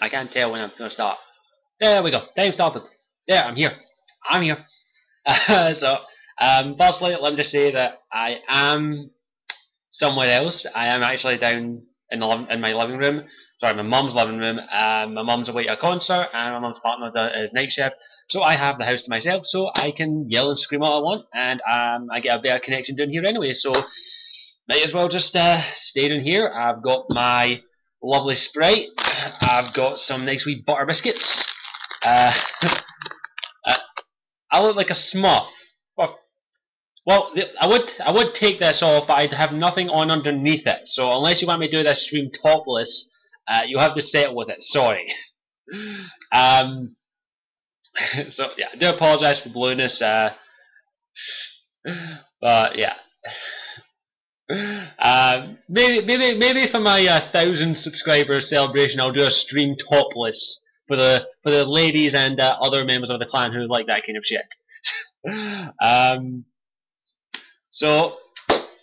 can't tell when I'm gonna start. There we go. Time started. There, I'm here. I'm here. Firstly, let me just say that I am somewhere else. I am actually down in my living room. Sorry, my mum's living room. My mum's away at a concert, and my mum's partner is night shift. So I have the house to myself, so I can yell and scream all I want, and I get a better connection down here anyway. So might as well just stay down here. I've got my lovely Sprite. I've got some nice wee butter biscuits. I look like a Smurf. Well, I would take this off, but I'd have nothing on underneath it. So unless you want me to do this stream topless, you'll have to settle with it. Sorry. So yeah, I do apologise for blueness. But yeah. Maybe for my 1,000 subscribers celebration, I'll do a stream topless for the ladies and other members of the clan who like that kind of shit. So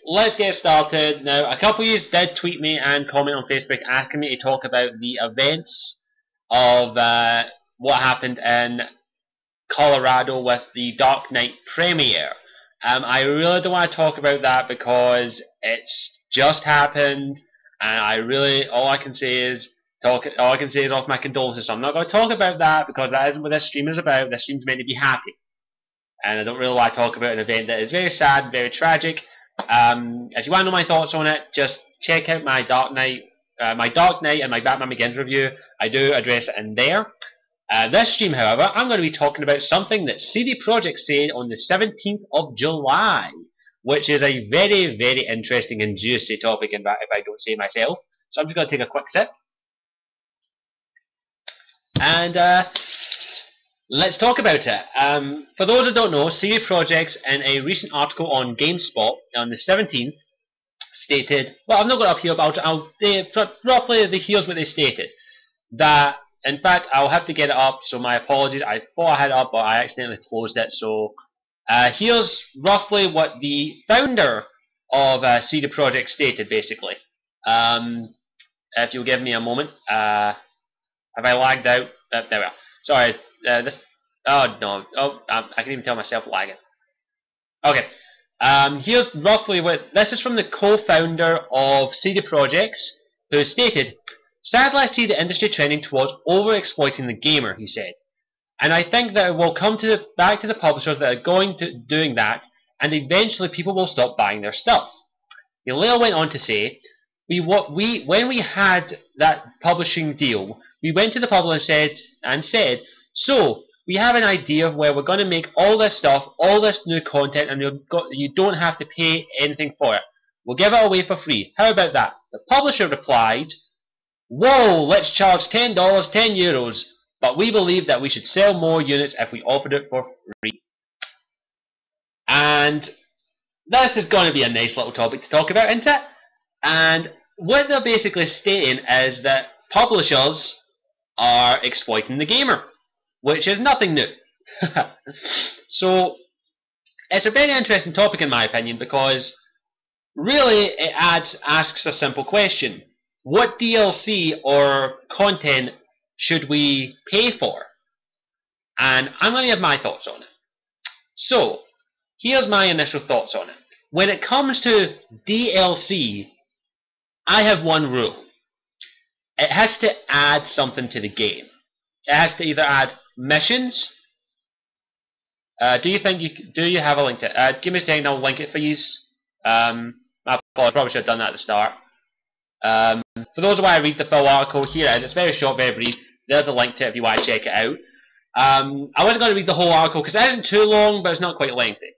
let's get started now. A couple of you did tweet me and comment on Facebook asking me to talk about the events of what happened in Colorado with the Dark Knight premiere. I really don't want to talk about that because it's just happened, and all I can say is offer my condolences. So I'm not going to talk about that because that isn't what this stream is about. This stream's meant to be happy, and I don't really want to talk about an event that is very sad, very tragic. If you want to know my thoughts on it, just check out my Dark Knight and my Batman Begins review. I do address it in there. This stream, however, I'm going to be talking about something that CD Projekt said on the 17th of July, which is a very, very interesting and juicy topic, if I don't say myself. So I'm just going to take a quick sip. And let's talk about it. For those that don't know, CD Projekt, in a recent article on GameSpot on the 17th, stated, well, I've not got it up here, but roughly here's what they stated. That, in fact, I'll have to get it up, so my apologies. I thought I had it up, but I accidentally closed it. So here's roughly what the founder of CD Projekt stated, basically. If you'll give me a moment. Have I lagged out? There we are. Sorry. Oh, no. Oh, I can even tell myself lagging. Okay. Here's roughly what... This is from the co-founder of CD Projekt, who stated... Sadly, I see the industry trending towards over-exploiting the gamer, he said. And I think that it will come back to the publishers that are doing that, and eventually people will stop buying their stuff. He later went on to say, when we had that publishing deal, we went to the publisher and said, so, we have an idea of where we're going to make all this stuff, all this new content, and you don't have to pay anything for it. We'll give it away for free. How about that? The publisher replied, whoa, let's charge $10, €10, but we believe that we should sell more units if we offered it for free. And this is going to be a nice little topic to talk about, isn't it? And what they're basically stating is that publishers are exploiting the gamer, which is nothing new. So, it's a very interesting topic in my opinion because really it asks a simple question. What DLC or content should we pay for? And I'm going to have my thoughts on it. So, here's my initial thoughts on it. When it comes to DLC, I have one rule. It has to add something to the game. It has to either add missions. Do you have a link to it? Give me a second, I'll link it for you. I probably should have done that at the start. For those of you who read the full article, here it is. It's very short, very brief. There's a link to it if you want to check it out. I wasn't going to read the whole article because it isn't too long, but it's not quite lengthy.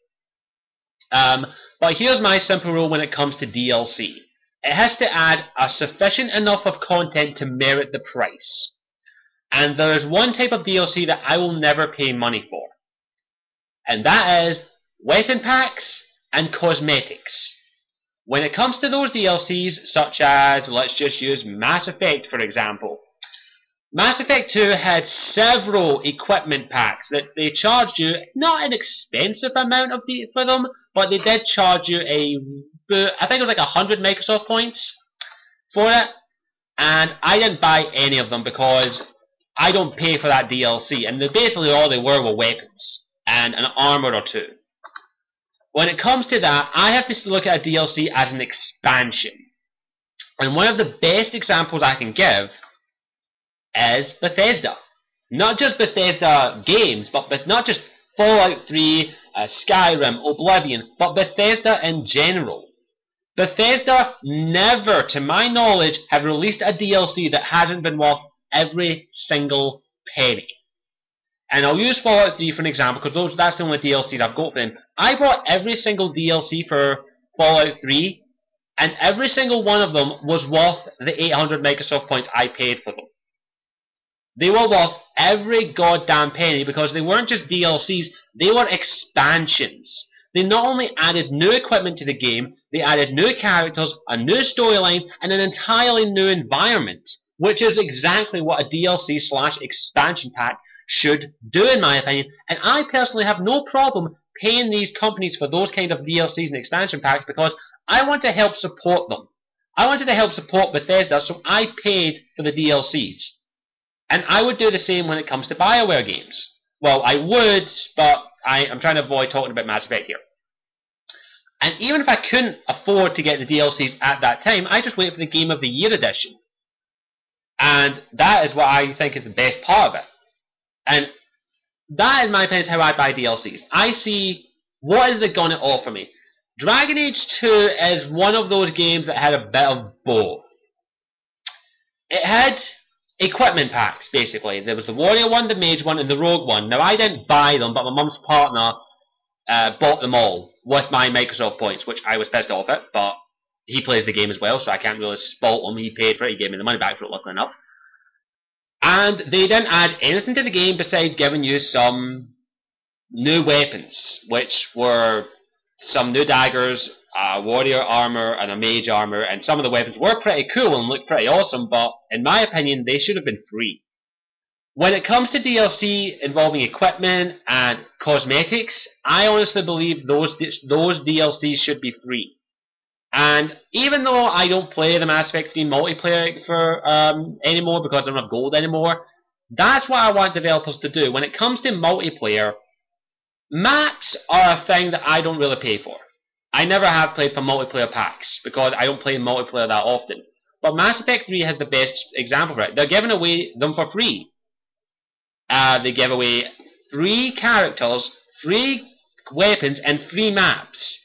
But here's my simple rule when it comes to DLC. It has to add a sufficient enough of content to merit the price. And there is one type of DLC that I will never pay money for. And that is weapon packs and cosmetics. When it comes to those DLCs, such as, let's just use Mass Effect for example. Mass Effect 2 had several equipment packs that they charged you, not an expensive amount for them, but they did charge you I think it was like 100 Microsoft points for it. and I didn't buy any of them because I don't pay for that DLC, and basically all they were weapons and an armor or two. When it comes to that, I have to look at a DLC as an expansion. And one of the best examples I can give is Bethesda. Not just Bethesda games, but not just Fallout 3, Skyrim, Oblivion, but Bethesda in general. Bethesda never, to my knowledge, have released a DLC that hasn't been worth every single penny. And I'll use Fallout 3 for an example, because that's the only DLCs I've got for them. I bought every single DLC for Fallout 3, and every single one of them was worth the 800 Microsoft points I paid for them. They were worth every goddamn penny, because they weren't just DLCs, they were expansions. They not only added new equipment to the game, they added new characters, a new storyline, and an entirely new environment, which is exactly what a DLC/expansion pack should do, in my opinion. And I personally have no problem paying these companies for those kind of DLCs and expansion packs, because I want to help support them. I wanted to help support Bethesda, so I paid for the DLCs. And I would do the same when it comes to BioWare games. Well, I would, but I'm trying to avoid talking about Mass Effect here. And even if I couldn't afford to get the DLCs at that time, I just wait for the Game of the Year edition. And that is what I think is the best part of it. And that, in my opinion, is how I buy DLCs. I see, what is it going to offer me? Dragon Age 2 is one of those games that had a bit of both. It had equipment packs, basically. There was the Warrior one, the Mage one, and the Rogue one. Now, I didn't buy them, but my mum's partner bought them all with my Microsoft points, which I was pissed off at, but he plays the game as well, so I can't really fault him. He paid for it, he gave me the money back for it, luckily enough. And they didn't add anything to the game besides giving you some new weapons, which were some new daggers, a warrior armor, and a mage armor, and some of the weapons were pretty cool and looked pretty awesome, but in my opinion, they should have been free. When it comes to DLC involving equipment and cosmetics, I honestly believe those DLCs should be free. And even though I don't play the Mass Effect 3 multiplayer anymore because I don't have gold anymore, that's what I want developers to do. When it comes to multiplayer, maps are a thing that I don't really pay for. I never have played for multiplayer packs because I don't play multiplayer that often. But Mass Effect 3 has the best example for it. They're giving away them for free. They give away free characters, free weapons, and free maps.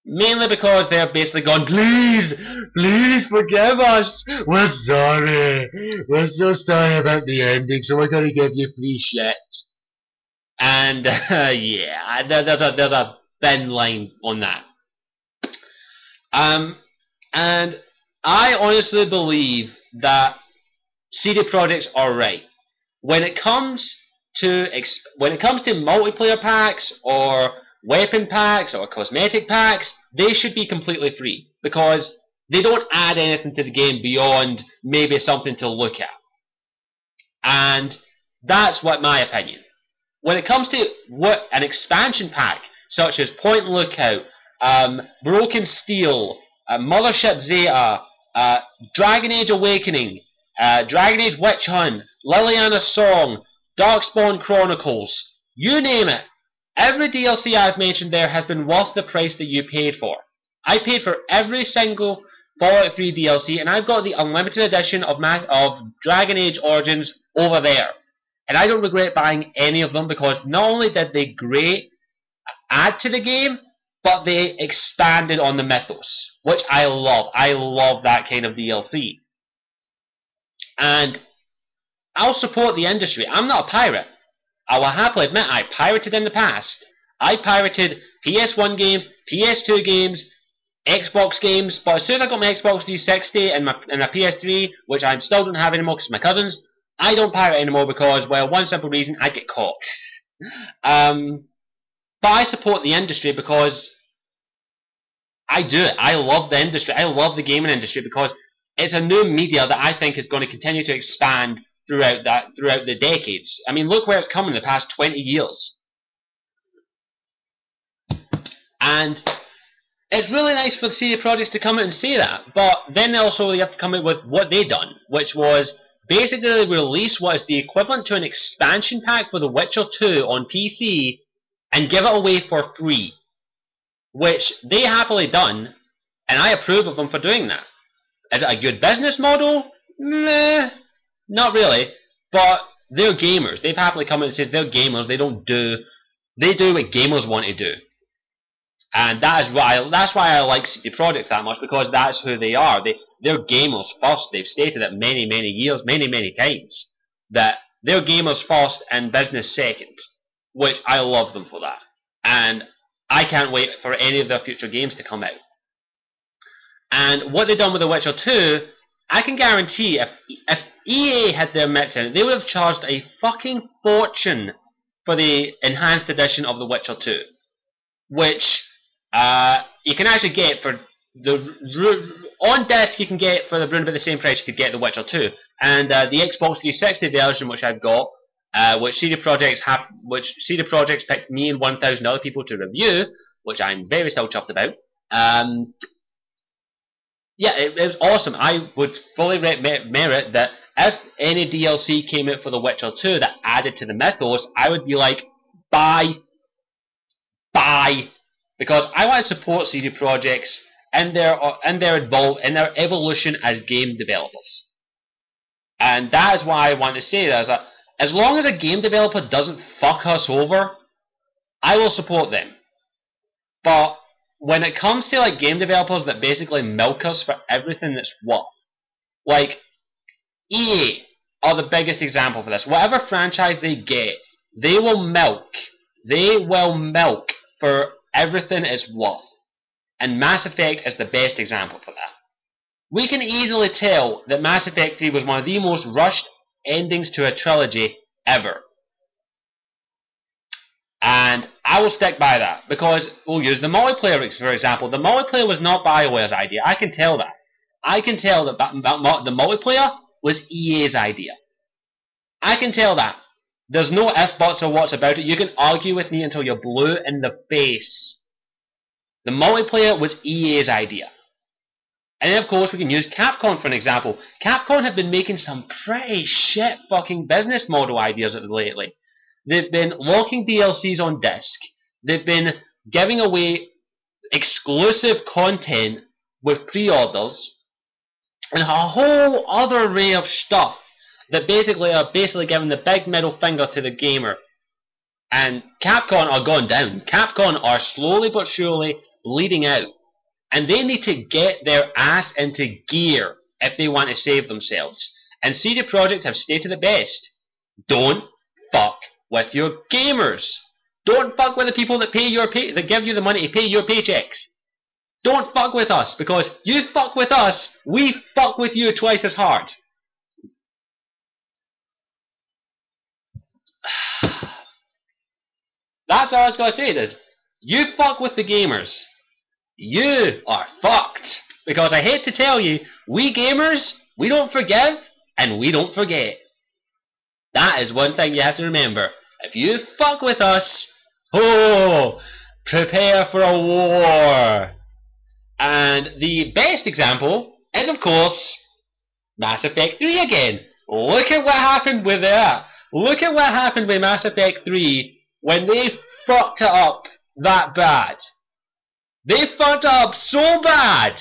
Mainly because they're basically going, please, please forgive us. We're sorry. We're so sorry about the ending, so we're going to give you free shit. And, yeah, there's a thin line on that. And I honestly believe that CD Projekts are right. When it comes to multiplayer packs or weapon packs or cosmetic packs, they should be completely free because they don't add anything to the game beyond maybe something to look at. And that's what my opinion. When it comes to what an expansion pack such as Point Lookout, Broken Steel, Mothership Zeta, Dragon Age Awakening, Dragon Age Witch Hunt, Liliana's Song, Darkspawn Chronicles, you name it. Every DLC I've mentioned there has been worth the price that you paid for. I paid for every single Fallout 3 DLC, and I've got the unlimited edition of Dragon Age Origins over there. And I don't regret buying any of them because not only did they great add to the game, but they expanded on the mythos, which I love. I love that kind of DLC. And I'll support the industry. I'm not a pirate. I will happily admit I pirated in the past. I pirated PS1 games, PS2 games, Xbox games, but as soon as I got my Xbox 360 and my PS3, which I still don't have anymore because of my cousins, I don't pirate anymore because, well, one simple reason, I get caught. But I support the industry because I do it. I love the industry. I love the gaming industry because it's a new media that I think is going to continue to expand throughout the decades. I mean, look where it's come in the past 20 years. And it's really nice for the CD Projekt to come out and say that, but then also you have to come out with what they done, which was basically release what is the equivalent to an expansion pack for The Witcher 2 on PC and give it away for free, which they happily done, and I approve of them for doing that. Is it a good business model? Meh, not really, but they're gamers. They've happily come out and said they're gamers. They do what gamers want to do. And that's why I like CD Projekt that much, because that's who they are. They're gamers first. They've stated it many years, many times, that they're gamers first and business second, which I love them for that. And I can't wait for any of their future games to come out. And what they've done with The Witcher 2, I can guarantee if EA had their mitts in it, they would have charged a fucking fortune for the enhanced edition of The Witcher 2, which you can actually get for on disc. You can get for around about the same price you could get The Witcher 2, and the Xbox 360 version, which I've got, which CD Projekt picked me and 1,000 other people to review, which I'm very still chuffed about. Yeah, it was awesome. I would fully merit that if any DLC came out for The Witcher 2 that added to the mythos, I would be like, buy. Because I want to support CD Projekt and their evolution as game developers. And that is why I want to say that, is that as long as a game developer doesn't fuck us over, I will support them. But when it comes to like game developers that basically milk us for everything that's worth, like EA are the biggest example for this. Whatever franchise they get, they will milk. They will milk for everything it's worth. And Mass Effect is the best example for that. We can easily tell that Mass Effect 3 was one of the most rushed endings to a trilogy ever. And I will stick by that, because we'll use the multiplayer for example. The multiplayer was not BioWare's idea. I can tell that. I can tell that the multiplayer was EA's idea. I can tell that. There's no if, buts, or whats about it. You can argue with me until you're blue in the face. The multiplayer was EA's idea. And then of course we can use Capcom for an example. Capcom have been making some pretty shit fucking business model ideas lately. They've been locking DLCs on disc. They've been giving away exclusive content with pre-orders. And a whole other array of stuff that basically are giving the big middle finger to the gamer. And Capcom are going down. Capcom are slowly but surely bleeding out. And they need to get their ass into gear if they want to save themselves. And CD Projekt have stated it best. Don't fuck with your gamers. Don't fuck with the people that that give you the money to pay your paychecks. Don't fuck with us, because you fuck with us, we fuck with you twice as hard. That's all I was going to say is, you fuck with the gamers. You are fucked. Because I hate to tell you, we gamers, we don't forgive and we don't forget. That is one thing you have to remember. If you fuck with us, oh, prepare for a war. And the best example is, of course, Mass Effect 3 again. Look at what happened with that. Look at what happened with Mass Effect 3 when they fucked it up that bad. They fucked it up so bad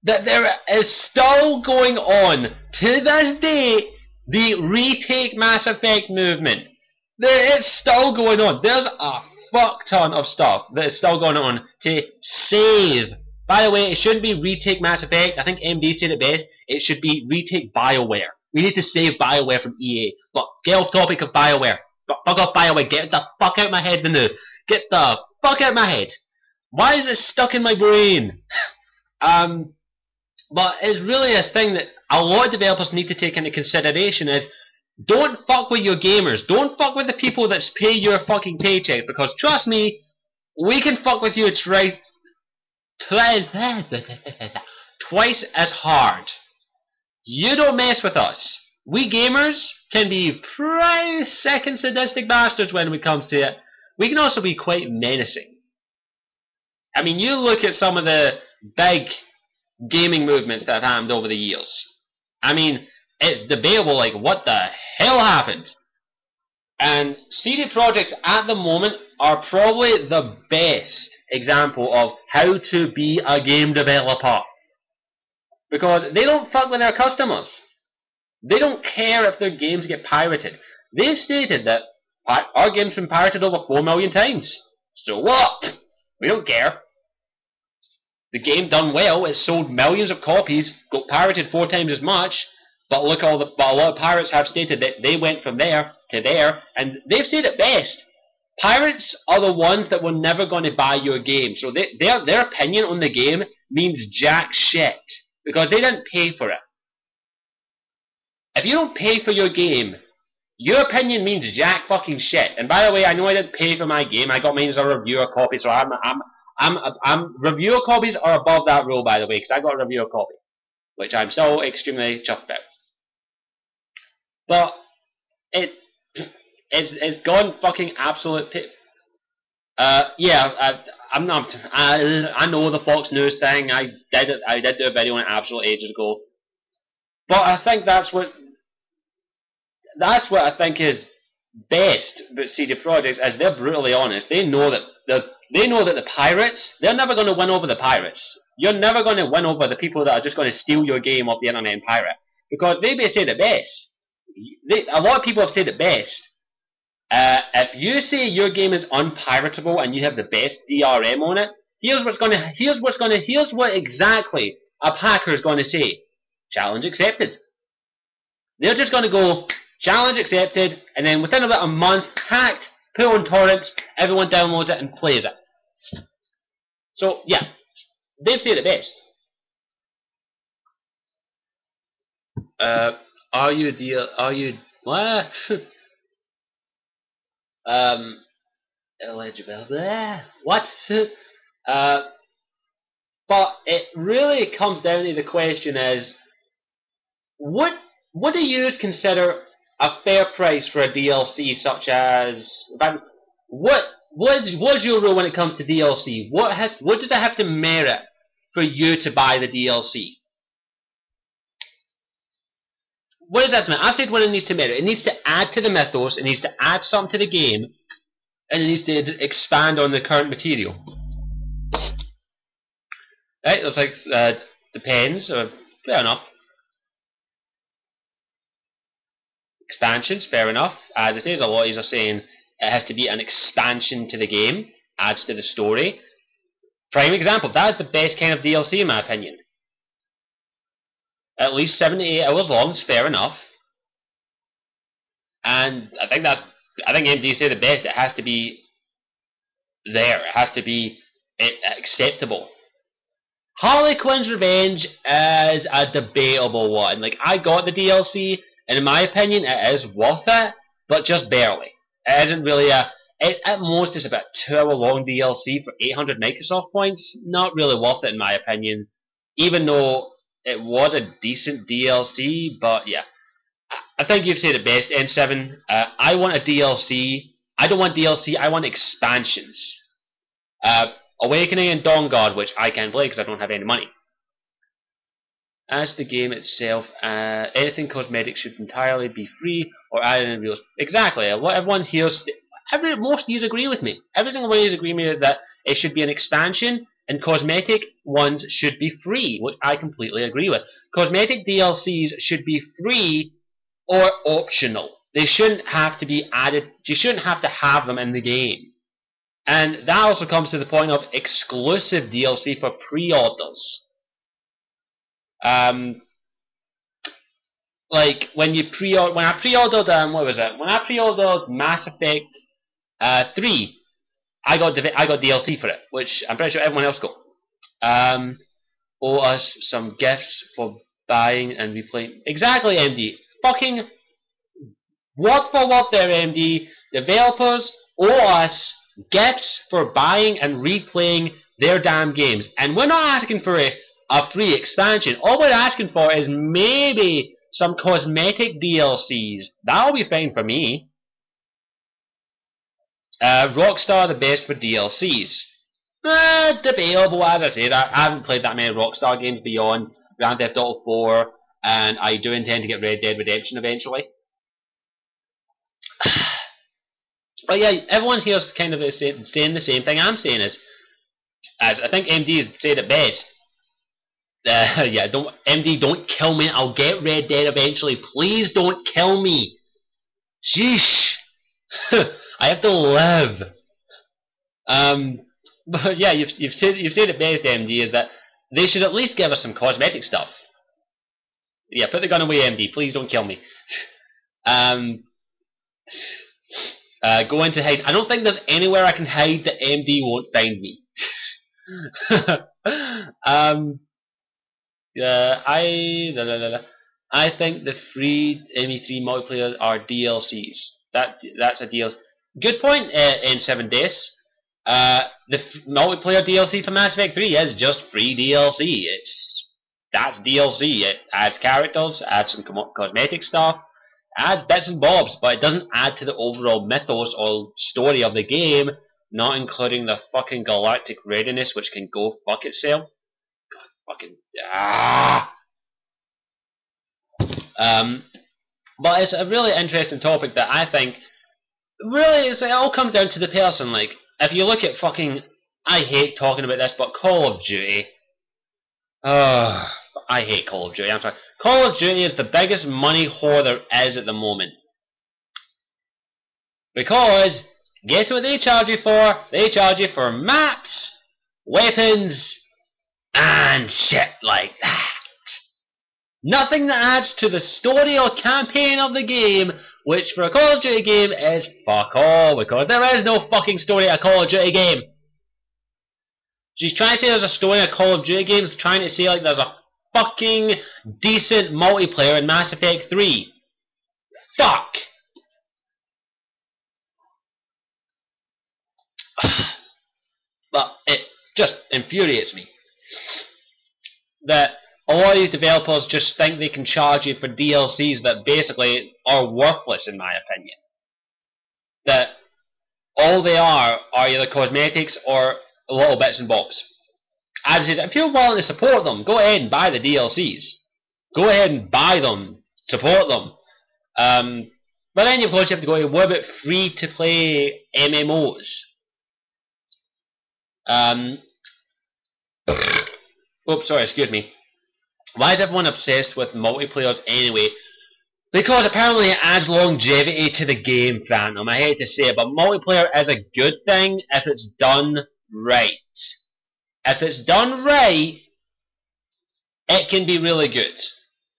that there is still going on, to this day, the retake Mass Effect movement. It's still going on. There's a fuck ton of stuff that is still going on to save. By the way, it shouldn't be retake Mass Effect. I think MD said it best. It should be retake BioWare. We need to save BioWare from EA. But get off topic of BioWare. Fuck off BioWare. Get the fuck out of my head now. Get the fuck out of my head. Why is it stuck in my brain? But it's really a thing that a lot of developers need to take into consideration is, don't fuck with your gamers. Don't fuck with the people that pay your fucking paycheck, because trust me, we can fuck with you twice as hard. You don't mess with us. We gamers can be pretty sick and sadistic bastards when it comes to it. We can also be quite menacing. I mean, you look at some of the big gaming movements that have happened over the years. I mean, it's debatable, like, what the hell happened? And CD Projekt at the moment are probably the best example of how to be a game developer. Because they don't fuck with their customers. They don't care if their games get pirated. They've stated that our game's been pirated over 4 million times. So what? We don't care. The game done well, it sold millions of copies, got pirated 4 times as much, but look, a lot of pirates have stated that they went from there to there, and they've said it best. Pirates are the ones that were never going to buy your game, so their opinion on the game means jack shit, because they didn't pay for it. If you don't pay for your game, your opinion means jack fucking shit. And by the way, I know I didn't pay for my game. I got mine as a reviewer copy, so reviewer copies are above that rule, by the way, because I got a reviewer copy, which I'm still extremely chuffed about. But it's gone fucking absolute pit. Yeah, I'm not. I know the Fox News thing. I did do a video on it absolute ages ago. But I think that's what I think is best about CD Projekt, is they're brutally honest. They know that the pirates, they're never going to win over the pirates. You're never going to win over the people that are just going to steal your game off the internet and pirate, because they may say it best. A lot of people have said it best. If you say your game is unpiratable and you have the best DRM on it, here's what exactly a hacker is going to say: challenge accepted. They're just going to go challenge accepted, and then within about a month, hacked, put on torrents, everyone downloads it and plays it. So yeah, they've said it best. What? Illegible. What? But it really comes down to the question is, what do you consider a fair price for a DLC such as, what's your rule when it comes to DLC? What does it have to merit for you to buy the DLC? What does that mean? I've said what it needs to merit. It needs to add to the mythos, it needs to add something to the game, and it needs to expand on the current material. Right, it's like, depends, fair enough. Expansions, fair enough. As it is, a lot of you are saying it has to be an expansion to the game, adds to the story. Prime example, that is the best kind of DLC in my opinion. At least 7 to 8 hours long is fair enough. And I think MD said the best, it has to be there, it has to be acceptable. Harley Quinn's Revenge is a debatable one. Like, I got the DLC, and in my opinion it is worth it, but just barely. It isn't really at most it's about 2 hour long DLC for 800 Microsoft points. Not really worth it in my opinion, even though it was a decent DLC. But yeah, I think you've said it best, N7. I want a DLC. I don't want DLC, I want expansions. Awakening and Dawn Guard, which I can't play because I don't have any money. As the game itself, anything cosmetic should entirely be free or added in real. Exactly. Everyone here, most of you agree with me. Every single one of you agree with me that it should be an expansion, and cosmetic ones should be free, which I completely agree with. Cosmetic DLCs should be free or optional. They shouldn't have to be added. You shouldn't have to have them in the game. And that also comes to the point of exclusive DLC for pre-orders. Like when I pre-ordered When I pre-ordered Mass Effect 3, I got DLC for it, which I'm pretty sure everyone else got. Owe us some gifts for buying and replaying. Exactly, MD. Fucking word for word there, MD. Developers owe us gifts for buying and replaying their damn games, and we're not asking for a free expansion. All we're asking for is maybe some cosmetic DLCs. That'll be fine for me. Rockstar the best for DLCs. Debatable, as I said. I haven't played that many Rockstar games beyond Grand Theft Auto 4, and I do intend to get Red Dead Redemption eventually. But yeah, everyone here's kind of saying the same thing I'm saying, as I think MD said it best. Yeah, MD, don't kill me. I'll get Red Dead eventually. Please don't kill me. Sheesh. I have to live. But yeah, you've said it best, MD, is that they should at least give us some cosmetic stuff. Yeah, put the gun away, MD. Please don't kill me. Go into hide. I don't think there's anywhere I can hide that MD won't find me. I think the free ME3 multiplayer are DLCs. That's a DLC. Good point, N7 Days. The multiplayer DLC for Mass Effect 3 is just free DLC. That's DLC. It adds characters, adds some cosmetic stuff, adds bits and bobs, but it doesn't add to the overall mythos or story of the game, not including the fucking galactic readiness, which can go fuck itself. God, fucking but it's a really interesting topic that I think really it all comes down to the person. Like, if you look at fucking, I hate talking about this, but Call of Duty. I hate Call of Duty. I'm sorry. Call of Duty is the biggest money whore there is at the moment. Because, guess what they charge you for? They charge you for maps, weapons, and shit like that. Nothing that adds to the story or campaign of the game, which for a Call of Duty game is fuck all, because there is no fucking story in a Call of Duty game. She's trying to say there's a story in a Call of Duty game, trying to say like there's a fucking decent multiplayer in Mass Effect 3. Fuck! But it just infuriates me that a lot of these developers just think they can charge you for DLCs that basically are worthless, in my opinion. That all they are either cosmetics or little bits and bobs. As I said, if you're willing to support them, go ahead and buy the DLCs. Go ahead and buy them, support them. But then of course you have to go, what about free-to-play MMOs? Oops, sorry, excuse me. Why is everyone obsessed with multiplayers anyway? Because apparently it adds longevity to the game, Phantom. I hate to say it, but multiplayer is a good thing if it's done right. If it's done right, it can be really good.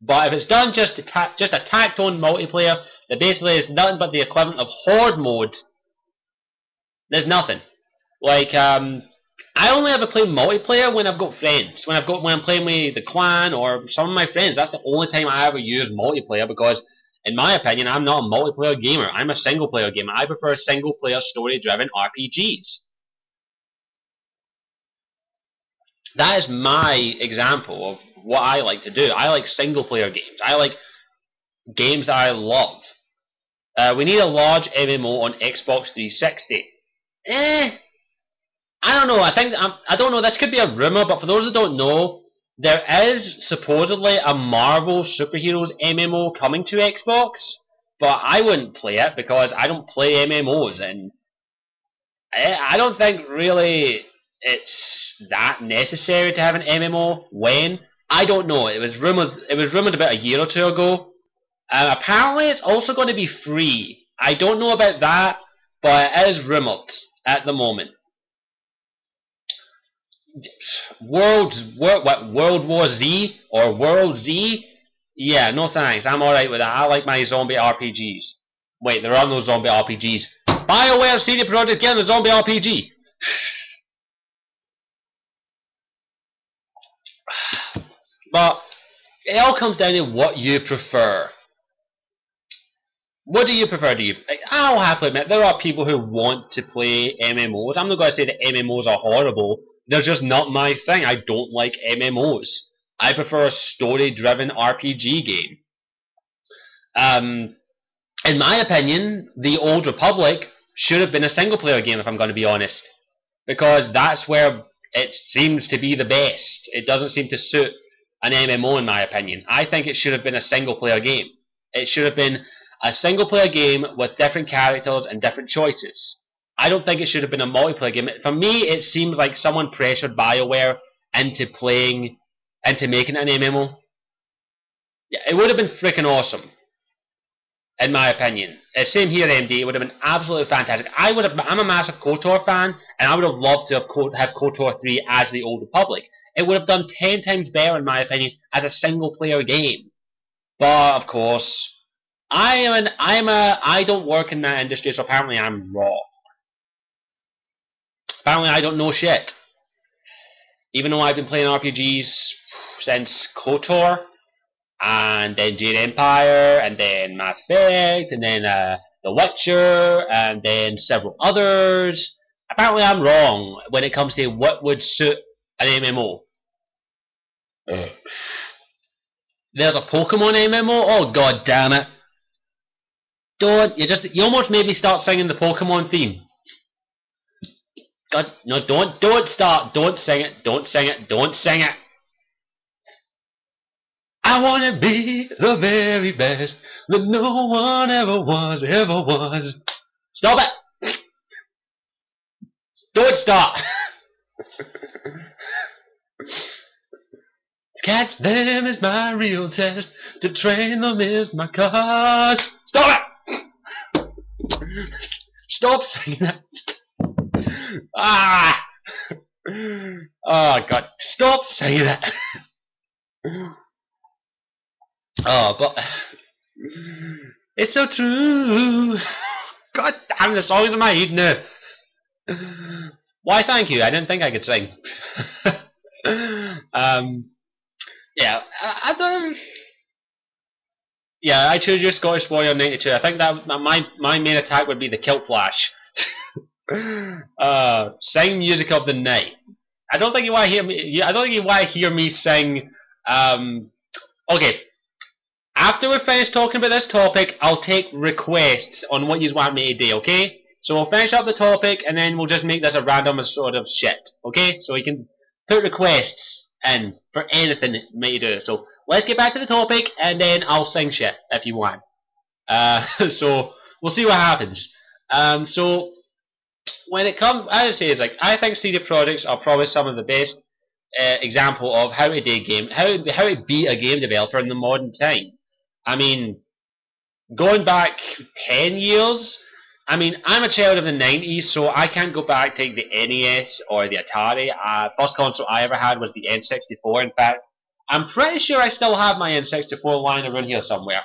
But if it's done just a tacked-on multiplayer that basically is nothing but the equivalent of Horde mode, there's nothing. Like, I only ever play multiplayer when I've got friends. When I'm playing with the clan or some of my friends. That's the only time I ever use multiplayer, because in my opinion, I'm not a multiplayer gamer. I'm a single player gamer. I prefer single player story driven RPGs. That is my example of what I like to do. I like single player games. I like games that I love. We need a large MMO on Xbox 360. I don't know. I don't know. This could be a rumor, but for those who don't know, there is supposedly a Marvel superheroes MMO coming to Xbox, but I wouldn't play it because I don't play MMOs, and I don't think really it's that necessary to have an MMO. When? I don't know. It was rumored about a year or two ago. Apparently, it's also going to be free. I don't know about that, but it is rumored at the moment. World War Z or World Z? Yeah, no thanks. I'm alright with that. I like my zombie RPGs. Wait, there are no zombie RPGs. BioWare CD Projekt getting a zombie RPG. But it all comes down to what you prefer. What do you prefer? I'll happily admit there are people who want to play MMOs. I'm not going to say that MMOs are horrible. They're just not my thing. I don't like MMOs. I prefer a story-driven RPG game. In my opinion, the Old Republic should have been a single-player game, if I'm going to be honest. because that's where it seems to be the best. It doesn't seem to suit an MMO in my opinion. I think it should have been a single player game. It should have been a single player game with different characters and different choices. I don't think it should have been a multiplayer game. For me, it seems like someone pressured BioWare into making an MMO. Yeah, it would have been freaking awesome, in my opinion. Same here, MD. It would have been absolutely fantastic. I'm a massive KOTOR fan, and I would have loved to have KOTOR 3 as the Old Republic. It would have done 10 times better, in my opinion, as a single-player game. But of course, I don't work in that industry, so apparently I'm wrong. Apparently I don't know shit. Even though I've been playing RPGs since KOTOR, and then Jade Empire, and then Mass Effect, and then The Witcher, and then several others. Apparently I'm wrong when it comes to what would suit an MMO. There's a Pokemon MMO? Oh god damn it. You almost made me start singing the Pokemon theme. God, no, don't start, don't sing it, don't sing it, don't sing it. I wanna be the very best that no one ever was. Stop it! Don't stop! To catch them is my real test, to train them is my cause. Stop it! Stop singing it! Ah! Oh god, stop saying that! Oh, but it's so true. God damn, the song's in my head now. Why, thank you. I didn't think I could sing. Yeah, I don't. Yeah, I choose your Scottish Warrior 92. I think that my main attack would be the Kilt Flash. Sing music of the night. I don't think you want to hear me. I don't think you want to hear me sing. Okay. After we're finished talking about this topic, I'll take requests on what you want me to do. Okay. So we'll finish up the topic, and then we'll just make this a random sort of shit. Okay. So you can put requests in for anything that you do. So let's get back to the topic, and then I'll sing shit if you want. So we'll see what happens. So. When it comes, as I say, I think CD Projekts are probably some of the best example of how to do a game, how to be a game developer in the modern time. I mean, going back 10 years, I mean, I'm a child of the 90s, so I can't go back to the NES or the Atari. First console I ever had was the N64. In fact, I'm pretty sure I still have my N64 lying around here somewhere.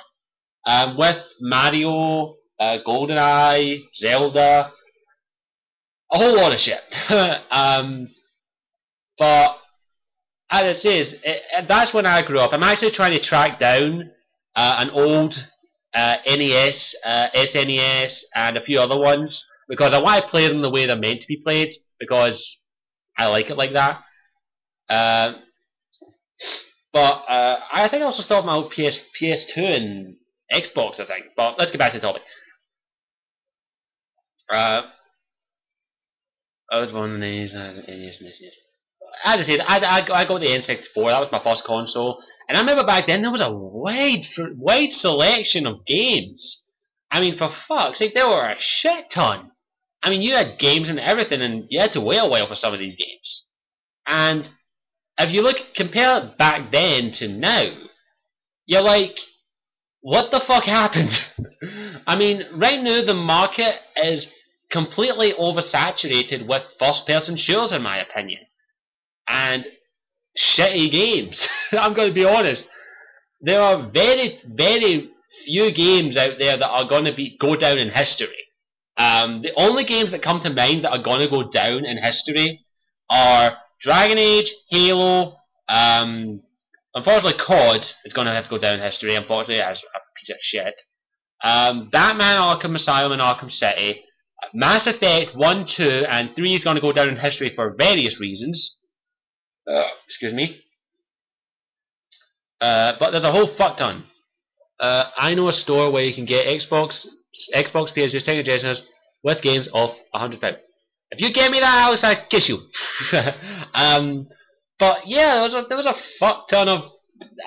With Mario, GoldenEye, Zelda. A whole lot of shit. But as it says, that's when I grew up. I'm actually trying to track down an old NES, SNES, and a few other ones because I want to play them the way they're meant to be played because I like it like that. But I think I also still have my old PS2 and Xbox, I think. But let's get back to the topic. I was one of these. As I said, I got the N64. That was my first console, and I remember back then there was a wide selection of games. I mean, for fuck's sake, there were a shit ton. I mean, you had games and everything, and you had to wait a while for some of these games. And if you compare it back then to now, you're like, what the fuck happened? I mean, right now the market is completely oversaturated with first-person shooters, in my opinion, and shitty games. I'm going to be honest. There are very, very few games out there that are going to go down in history. The only games that come to mind that are going to go down in history are Dragon Age, Halo. Unfortunately, COD is going to have to go down in history. Unfortunately, as a piece of shit. Batman: Arkham Asylum and Arkham City. Mass Effect 1, 2, and 3 is going to go down in history for various reasons. Excuse me. But there's a whole fuck ton. I know a store where you can get Xbox PS2 Sega Genesis with games off £100. If you gave me that, Alex, I'd kiss you. But yeah, there was a fuck ton of.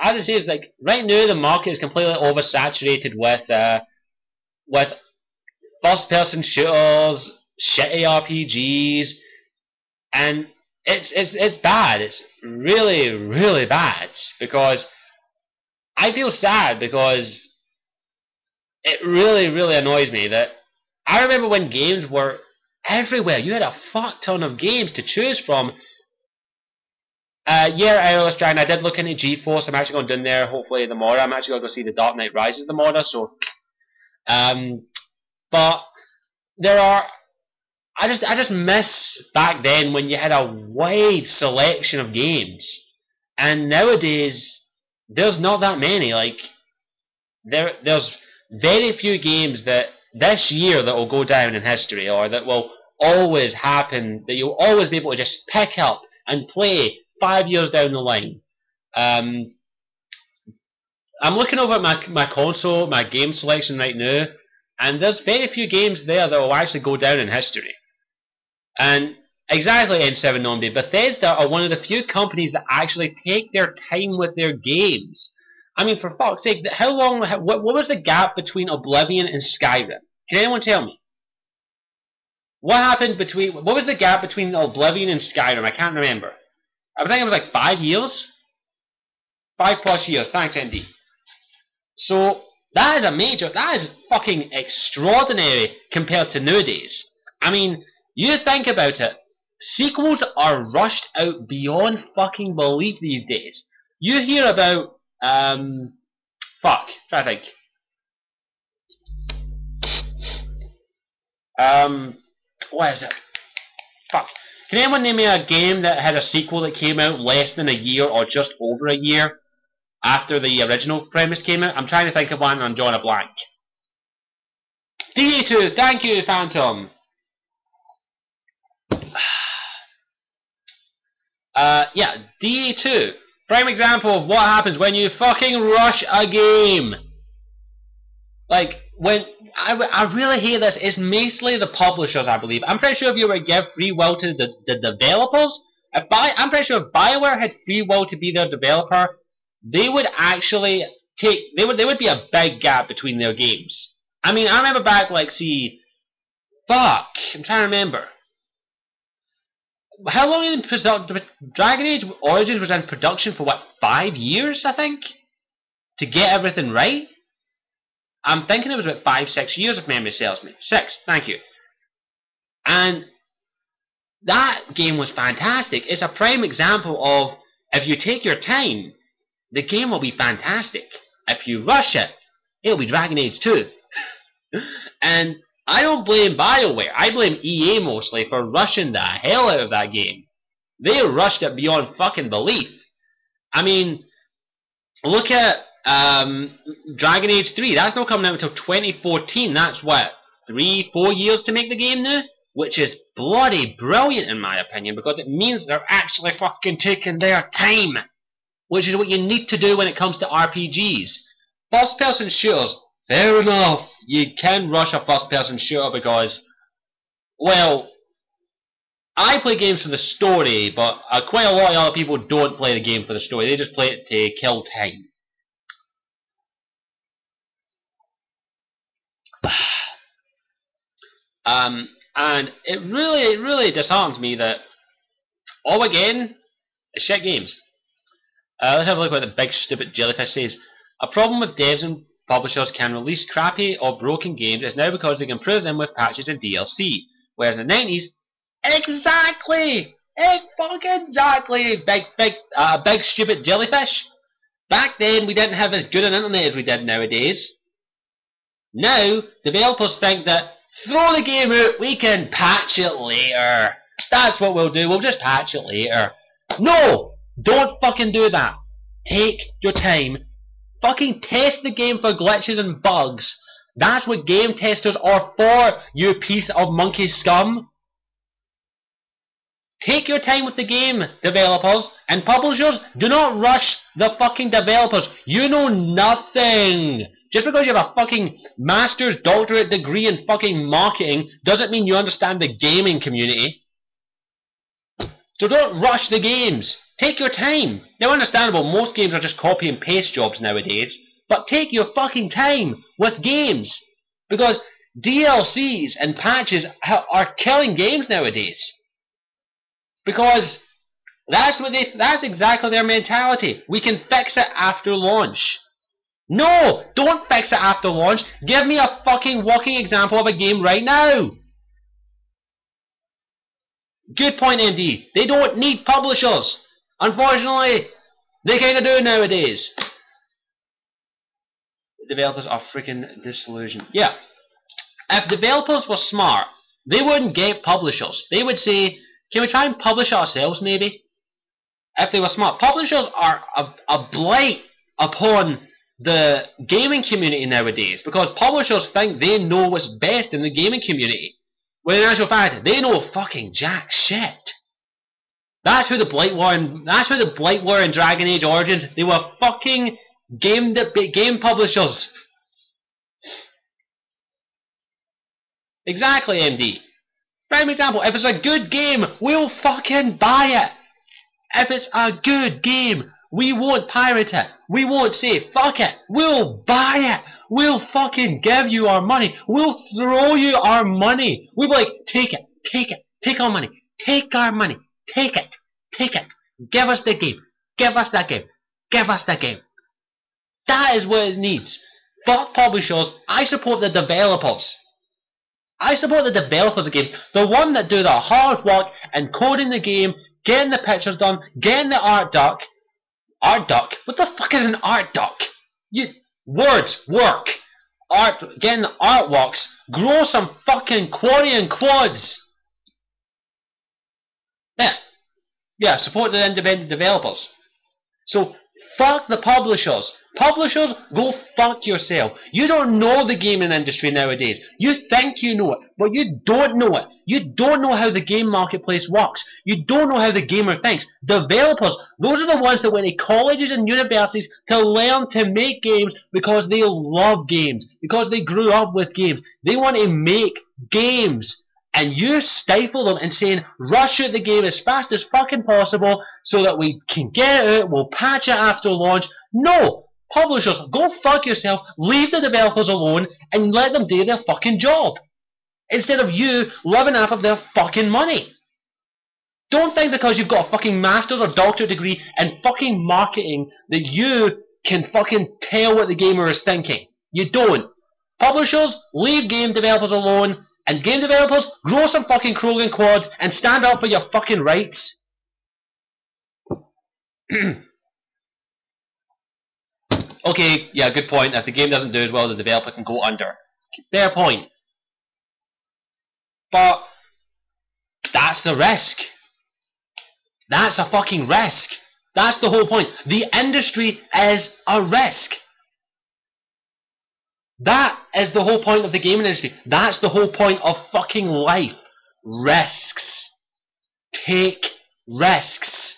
As I say, it's like right now the market is completely oversaturated with first-person shooters, shitty RPGs, and it's bad. It's really, really bad because I feel sad because it really, really annoys me that I remember when games were everywhere. You had a fuck ton of games to choose from. Yeah, I was trying. I did look into GeForce. I'm actually going down there hopefully tomorrow. I'm actually going to go see the Dark Knight Rises tomorrow. So, but there are. I just miss back then when you had a wide selection of games, and nowadays there's not that many. Like there's very few games that this year that will go down in history, or that will always happen, that you'll always be able to just pick up and play 5 years down the line. I'm looking over at my console, my game selection right now, and there's very few games there that will actually go down in history. And exactly, N7 Nomde, Bethesda are one of the few companies that actually take their time with their games. I mean, for fuck's sake, how long? What was the gap between Oblivion and Skyrim? Can anyone tell me? What happened between? What was the gap between Oblivion and Skyrim? I can't remember. I think it was like 5 years. 5+ years. Thanks, Andy. So that is a major. That is fucking extraordinary compared to nowadays. I mean, you think about it. Sequels are rushed out beyond fucking belief these days. You hear about fuck. Try to think. What is it? Fuck. Can anyone name me a game that had a sequel that came out less than a year or just over a year after the original premise came out? I'm trying to think of one and I'm drawing a blank. DA2, thank you, Phantom. Yeah, DA2. Prime example of what happens when you fucking rush a game. Like, when I really hate this. It's mostly the publishers, I believe. I'm pretty sure if you were to give free will to the developers, I'm pretty sure if BioWare had free will to be their developer, they would actually take. There would be a big gap between their games. I mean, I remember back, like, fuck, I'm trying to remember. How long in production? Dragon Age Origins was in production for what, 5 years, I think, to get everything right. I'm thinking it was about 5-6 years if memory serves me. 6, thank you. And that game was fantastic. It's a prime example of if you take your time, the game will be fantastic. If you rush it, it'll be Dragon Age 2. And I don't blame BioWare. I blame EA mostly for rushing the hell out of that game. They rushed it beyond fucking belief. I mean, look at Dragon Age 3. That's not coming out until 2014. That's what, 3-4 years to make the game now? Which is bloody brilliant in my opinion, because it means they're actually fucking taking their time. Which is what you need to do when it comes to RPGs. First person shooters, fair enough. You can rush a first person shooter because, well, I play games for the story, but quite a lot of other people don't play the game for the story. They just play it to kill time. And it really disheartens me that all again is shit games. Let's have a look at what the big stupid jellyfish says. A problem with devs and publishers can release crappy or broken games is now because they can improve them with patches and DLC. Whereas in the 90s, exactly, exactly, big stupid jellyfish. Back then, we didn't have as good an internet as we did nowadays. Now, developers think that throw the game out, we can patch it later. That's what we'll do. We'll just patch it later. No, don't fucking do that. Take your time. Fucking test the game for glitches and bugs. That's what game testers are for, you piece of monkey scum. Take your time with the game, developers and publishers. Do not rush the fucking developers. You know nothing. Just because you have a fucking master's doctorate degree in fucking marketing doesn't mean you understand the gaming community. So don't rush the games. Take your time. Now, understandable, most games are just copy and paste jobs nowadays, but take your fucking time with games. Because DLCs and patches are killing games nowadays. Because that's exactly their mentality. We can fix it after launch. No! Don't fix it after launch. Give me a fucking walking example of a game right now. Good point, MD. They don't need publishers. Unfortunately, they kind of do nowadays. Developers are freaking disillusioned. Yeah. If developers were smart, they wouldn't get publishers. They would say, can we try and publish ourselves, maybe? If they were smart. Publishers are a blight upon the gaming community nowadays, because publishers think they know what's best in the gaming community, when in actual fact they know fucking jack shit. That's who the Blight were in Dragon Age Origins. They were fucking game publishers. Exactly, MD. Prime example, if it's a good game, we'll fucking buy it. If it's a good game, we won't pirate it. We won't say, fuck it. We'll buy it. We'll fucking give you our money. We'll throw you our money. We'll be like, take it. Take it. Take our money. Take our money. Take it. Take it. Give us the game. Give us that game. Give us that game. That is what it needs. Fuck publishers. I support the developers. I support the developers of games. The one that do the hard work and coding the game, getting the pictures done, getting the art duck. Art duck? What the fuck is an art duck? Words, work. Art, getting the artworks. Grow some fucking quarry quads. Yeah, support the independent developers. So, fuck the publishers. Publishers, go fuck yourself. You don't know the gaming industry nowadays. You think you know it, but you don't know it. You don't know how the game marketplace works. You don't know how the gamer thinks. Developers, those are the ones that went to colleges and universities to learn to make games because they love games, because they grew up with games. They want to make games. And you stifle them and saying, rush out the game as fast as fucking possible so that we can get it out, we'll patch it after launch. No! Publishers, go fuck yourself, leave the developers alone, and let them do their fucking job. Instead of you living off of their fucking money. Don't think because you've got a fucking master's or doctorate degree in fucking marketing that you can fucking tell what the gamer is thinking. You don't. Publishers, leave game developers alone. And game developers, grow some fucking Krogan quads and stand up for your fucking rights. Okay, yeah, good point. If the game doesn't do as well, the developer can go under. Fair point. But that's the risk. That's a fucking risk. That's the whole point. The industry is a risk. That is the whole point of the gaming industry. That's the whole point of fucking life. Risks. Take risks.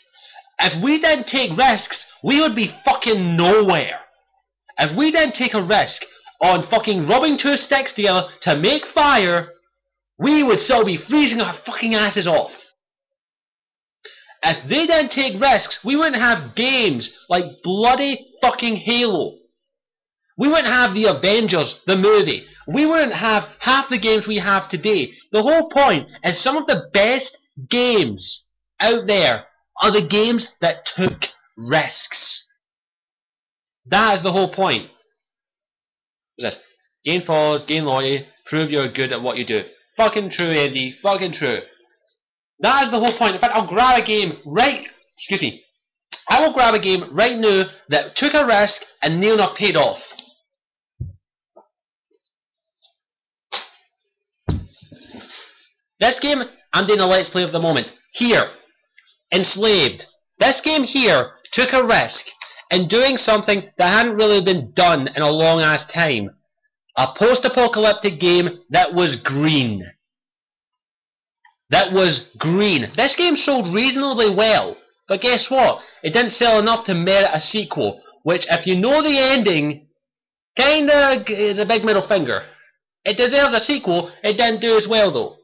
If we didn't take risks, we would be fucking nowhere. If we didn't take a risk on fucking rubbing two sticks together to make fire, we would still be freezing our fucking asses off. If they didn't take risks, we wouldn't have games like bloody fucking Halo. We wouldn't have the Avengers, the movie. We wouldn't have half the games we have today. The whole point is some of the best games out there are the games that took risks. That is the whole point. What's this? Gain followers, gain loyalty, prove you're good at what you do. Fucking true, Andy. Fucking true. That is the whole point. In fact, I'll grab a game I will grab a game right now that took a risk and near enough paid off. This game, I'm doing a let's play of the moment. Here. Enslaved. This game here took a risk in doing something that hadn't really been done in a long ass time. A post-apocalyptic game that was green. That was green. This game sold reasonably well. But guess what? It didn't sell enough to merit a sequel. Which, if you know the ending, Kinda is a big middle finger. It deserves a sequel. It didn't do as well though.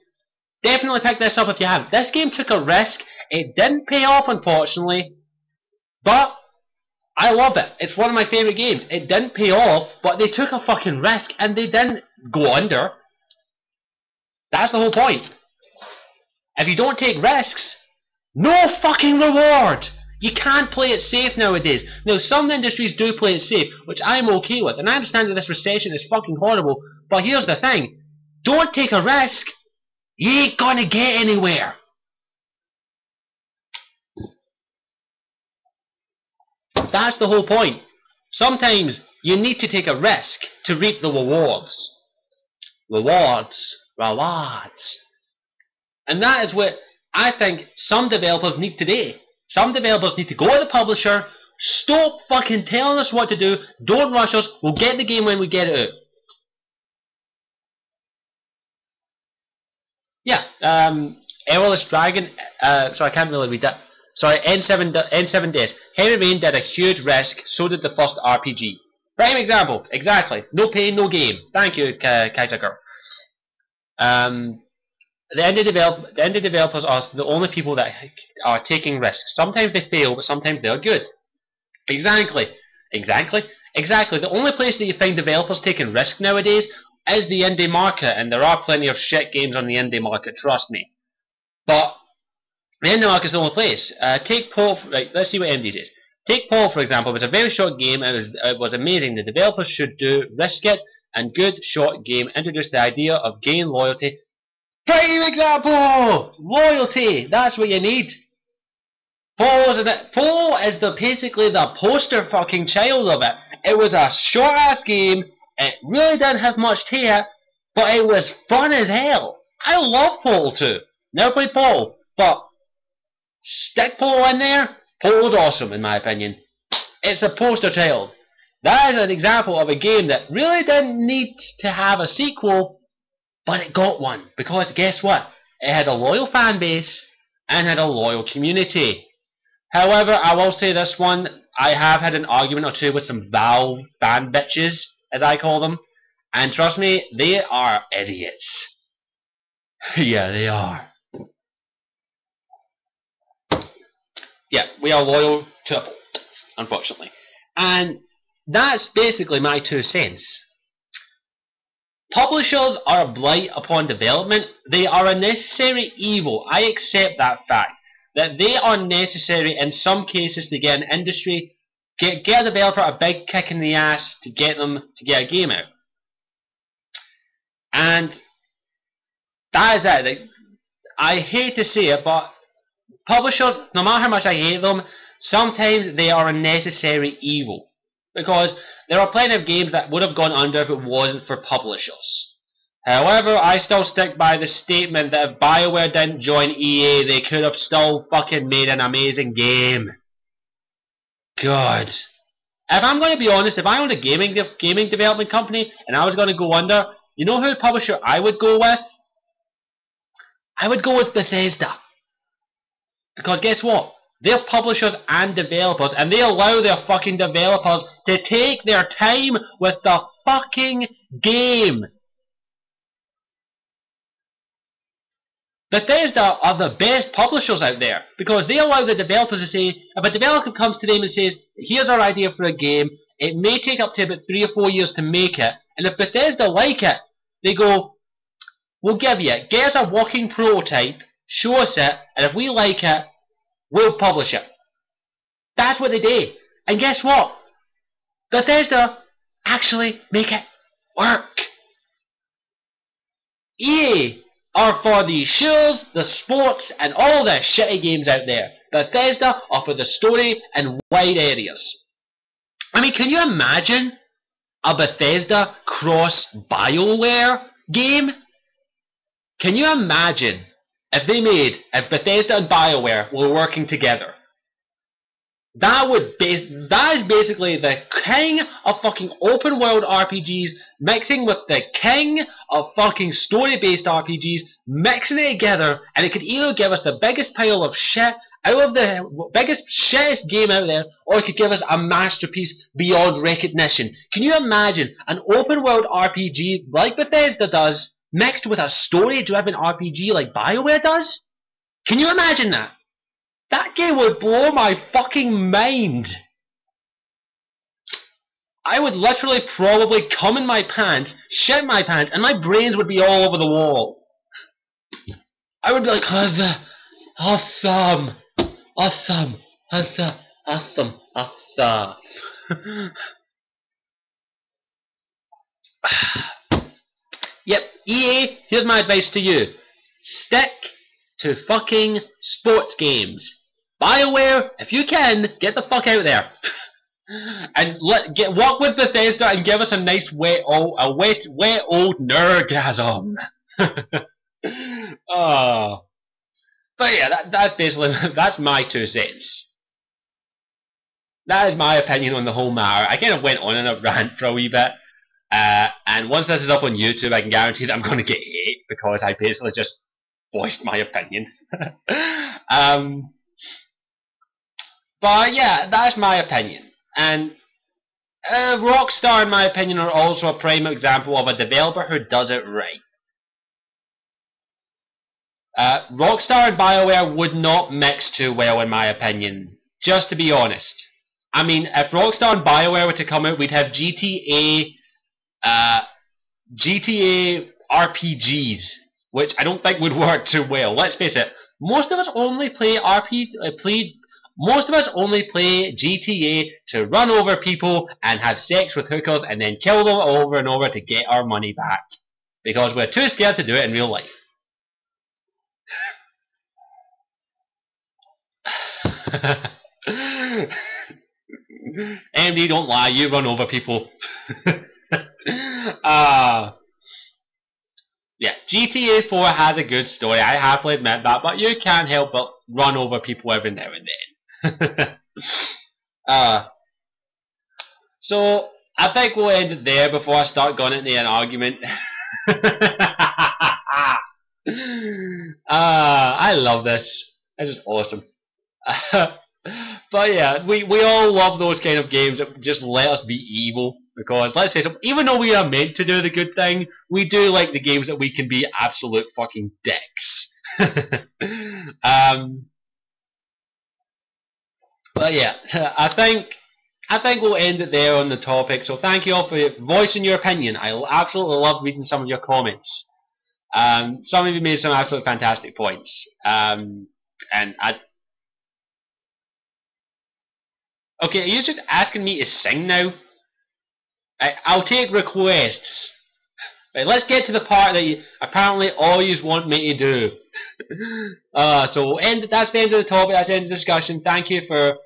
Definitely pick this up if you haven't. This game took a risk. It didn't pay off, unfortunately, but I love it. It's one of my favourite games. It didn't pay off, but they took a fucking risk and they didn't go under. That's the whole point. If you don't take risks, no fucking reward! You can't play it safe nowadays. Now, some industries do play it safe, which I'm okay with, and I understand that this recession is fucking horrible, but here's the thing. Don't take a risk. You ain't gonna get anywhere. That's the whole point. Sometimes you need to take a risk to reap the rewards. Rewards. And that is what I think some developers need today. Some developers need to go to the publisher, stop fucking telling us what to do, don't rush us, we'll get the game when we get it out. Yeah, Airless Dragon, so I can't really read that. Sorry, N7 Days. Heavy Rain did a huge risk, so did the first RPG. Prime example, exactly. No pain, no game. Thank you, Kaiser Girl. The indie developers are the only people that are taking risks. Sometimes they fail, but sometimes they're good. Exactly. The only place that you find developers taking risks nowadays is the indie market, and there are plenty of shit games on the indie market, trust me. But the indie market is the only place. Take Paul, right, let's see what indie is. Take Paul, for example. It was a very short game, it was amazing. The developers should do risk it, and good short game introduced the idea of gain loyalty. Prime example! Loyalty! That's what you need. Paul is basically the poster fucking child of it. It was a short ass game, it really didn't have much to it, but it was fun as hell. I love Paul too. Never played Paul, but stick Paul in there, Paul's awesome in my opinion. It's a poster child. That is an example of a game that really didn't need to have a sequel, but it got one, because guess what? It had a loyal fan base and had a loyal community. However, I will say this one, I have had an argument or two with some Valve fan bitches, as I call them, and trust me, they are idiots. Yeah, they are. Yeah, we are loyal to Apple, unfortunately. And that's basically my 2 cents. Publishers are a blight upon development. They are a necessary evil. I accept that fact. That they are necessary in some cases to get an industry, get a developer a big kick in the ass to get them to get a game out. And that is it. Like, I hate to say it, but publishers, no matter how much I hate them, sometimes they are a necessary evil. Because there are plenty of games that would have gone under if it wasn't for publishers. However, I still stick by the statement that if BioWare didn't join EA, they could have still fucking made an amazing game. God. If I'm going to be honest, if I owned a gaming development company and I was going to go under, you know who publisher I would go with? I would go with Bethesda. Because guess what? They're publishers and developers, and they allow their fucking developers to take their time with the fucking game. Bethesda are the best publishers out there, because they allow the developers to say, if a developer comes to them and says, here's our idea for a game, it may take up to about 3 or 4 years to make it, and if Bethesda like it, they go, we'll give you it, get us a working prototype, show us it, and if we like it, we'll publish it. That's what they do. And guess what? Bethesda actually make it work. EA are for the shows, the sports, and all the shitty games out there. Bethesda are for the story and wide areas. I mean, can you imagine a Bethesda cross BioWare game? Can you imagine if Bethesda and BioWare were working together? That is basically the king of fucking open world RPGs mixing with the king of fucking story based RPGs, mixing it together, and it could either give us the biggest pile of shit out of the biggest shittest game out there, or it could give us a masterpiece beyond recognition. Can you imagine an open world RPG like Bethesda does, mixed with a story driven RPG like BioWare does? Can you imagine that? That game would blow my fucking mind. I would literally probably come in my pants, shit my pants, and my brains would be all over the wall. I would be like, awesome, awesome, awesome, awesome, awesome. Yep, EA, here's my advice to you. Stick to fucking sports games. BioWare, if you can, get the fuck out there. And walk with Bethesda and give us a nice wet old nerdgasm. Oh. But yeah, that's basically, that's my 2 cents. That is my opinion on the whole matter. I kind of went on in a rant for a wee bit. And once this is up on YouTube, I can guarantee that I'm going to get hate because I basically just voiced my opinion. But yeah, that's my opinion. And Rockstar, in my opinion, are also a prime example of a developer who does it right. Rockstar and BioWare would not mix too well, in my opinion. Just to be honest. I mean, if Rockstar and BioWare were to come out, we'd have GTA RPGs, which I don't think would work too well. Let's face it, most of us only play GTA to run over people and have sex with hookers and then kill them over and over to get our money back. Because we're too scared to do it in real life. MD, don't lie, you run over people. Yeah, GTA 4 has a good story, I happily admit that, but you can't help but run over people every now and then. So, I think we'll end it there before I start going into an argument. I love this. This is awesome. But yeah, we all love those kind of games that just let us be evil. Because, let's face it, even though we are meant to do the good thing, we do like the games that we can be absolute fucking dicks. But yeah, I think we'll end it there on the topic. So thank you all for voicing your opinion. I absolutely love reading some of your comments. Some of you made some absolutely fantastic points. Okay, are you just asking me to sing now? I'll take requests. Right, let's get to the part that apparently all you want me to do. So that's the end of the topic, that's the end of the discussion. Thank you for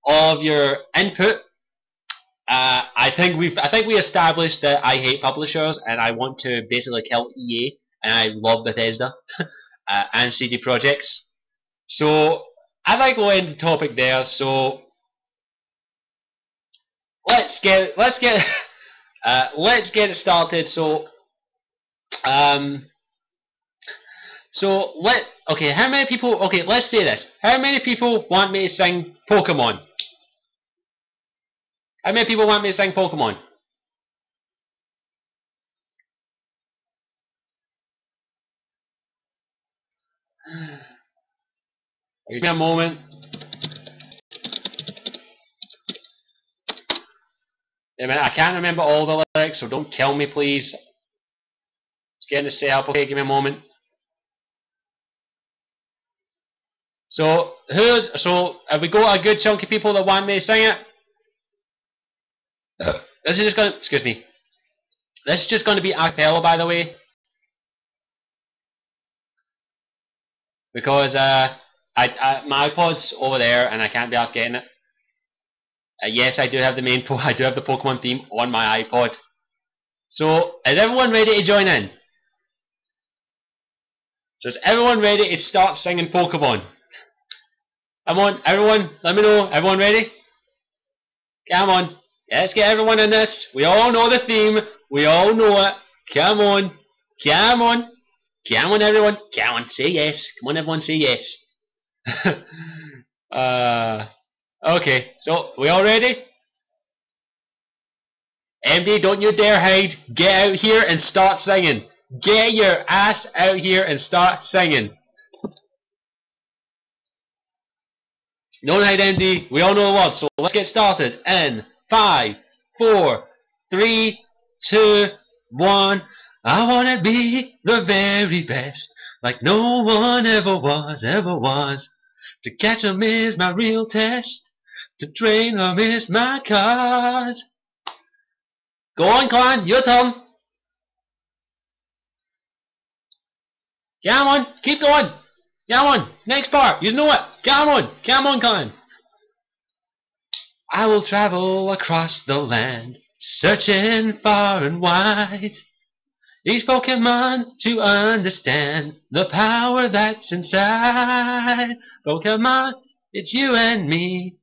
all of your input. I think we established that I hate publishers and I want to basically kill EA, and I love Bethesda and CD Projekts. So I think we'll end the topic there. So let's get it started. So okay, how many people, okay, let's say this. How many people want me to sing Pokemon? How many people want me to sing Pokemon? Give me a moment. I can't remember all the lyrics, so don't kill me, please. Just getting this set up. Okay, give me a moment. So have we got a good chunk of people that want me to sing it? This is just going to, excuse me. This is just going to be a cappella, by the way. Because my iPod's over there and I can't be asked getting it. Yes, I do have the Pokemon theme on my iPod. So, is everyone ready to join in? So is everyone ready to start singing Pokemon? Come on, everyone, let me know. Everyone ready? Come on. Let's get everyone in this. We all know the theme. We all know it. Come on. Come on. Come on, everyone. Come on, say yes. Come on, everyone, say yes. Okay, so we all ready? MD, don't you dare hide. Get out here and start singing. Get your ass out here and start singing. Don't hide, MD. We all know the words, so let's get started in 5, 4, 3, 2, 1. I wanna be the very best, like no one ever was, ever was. To catch 'em is my real test, to train 'em is my cause. Go on, Clan, your turn. Come on, keep going. Come on, next part, you know it. Come on, Clan. I will travel across the land, searching far and wide. Each Pokemon to understand the power that's inside. Pokemon, it's you and me.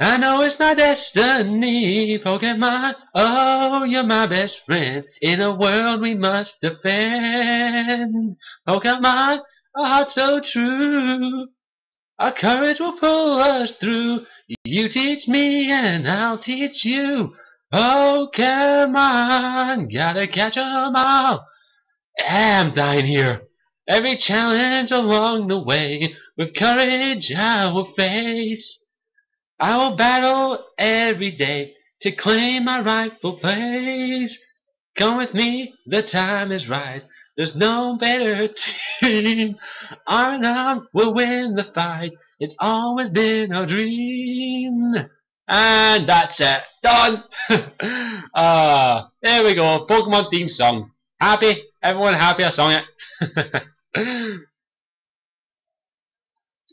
I know it's my destiny. Pokemon, oh, you're my best friend. In a world we must defend. Pokemon, a heart so true. Our courage will pull us through. You teach me and I'll teach you. Pokemon, gotta catch 'em all. I'm dying here. Every challenge along the way, with courage I will face. I will battle every day to claim my rightful place. Come with me, the time is right. There's no better team. Arm in arm, we'll win the fight. It's always been our dream. And that's it. Done! There we go. Pokemon theme song. Happy? Everyone happy I sung it?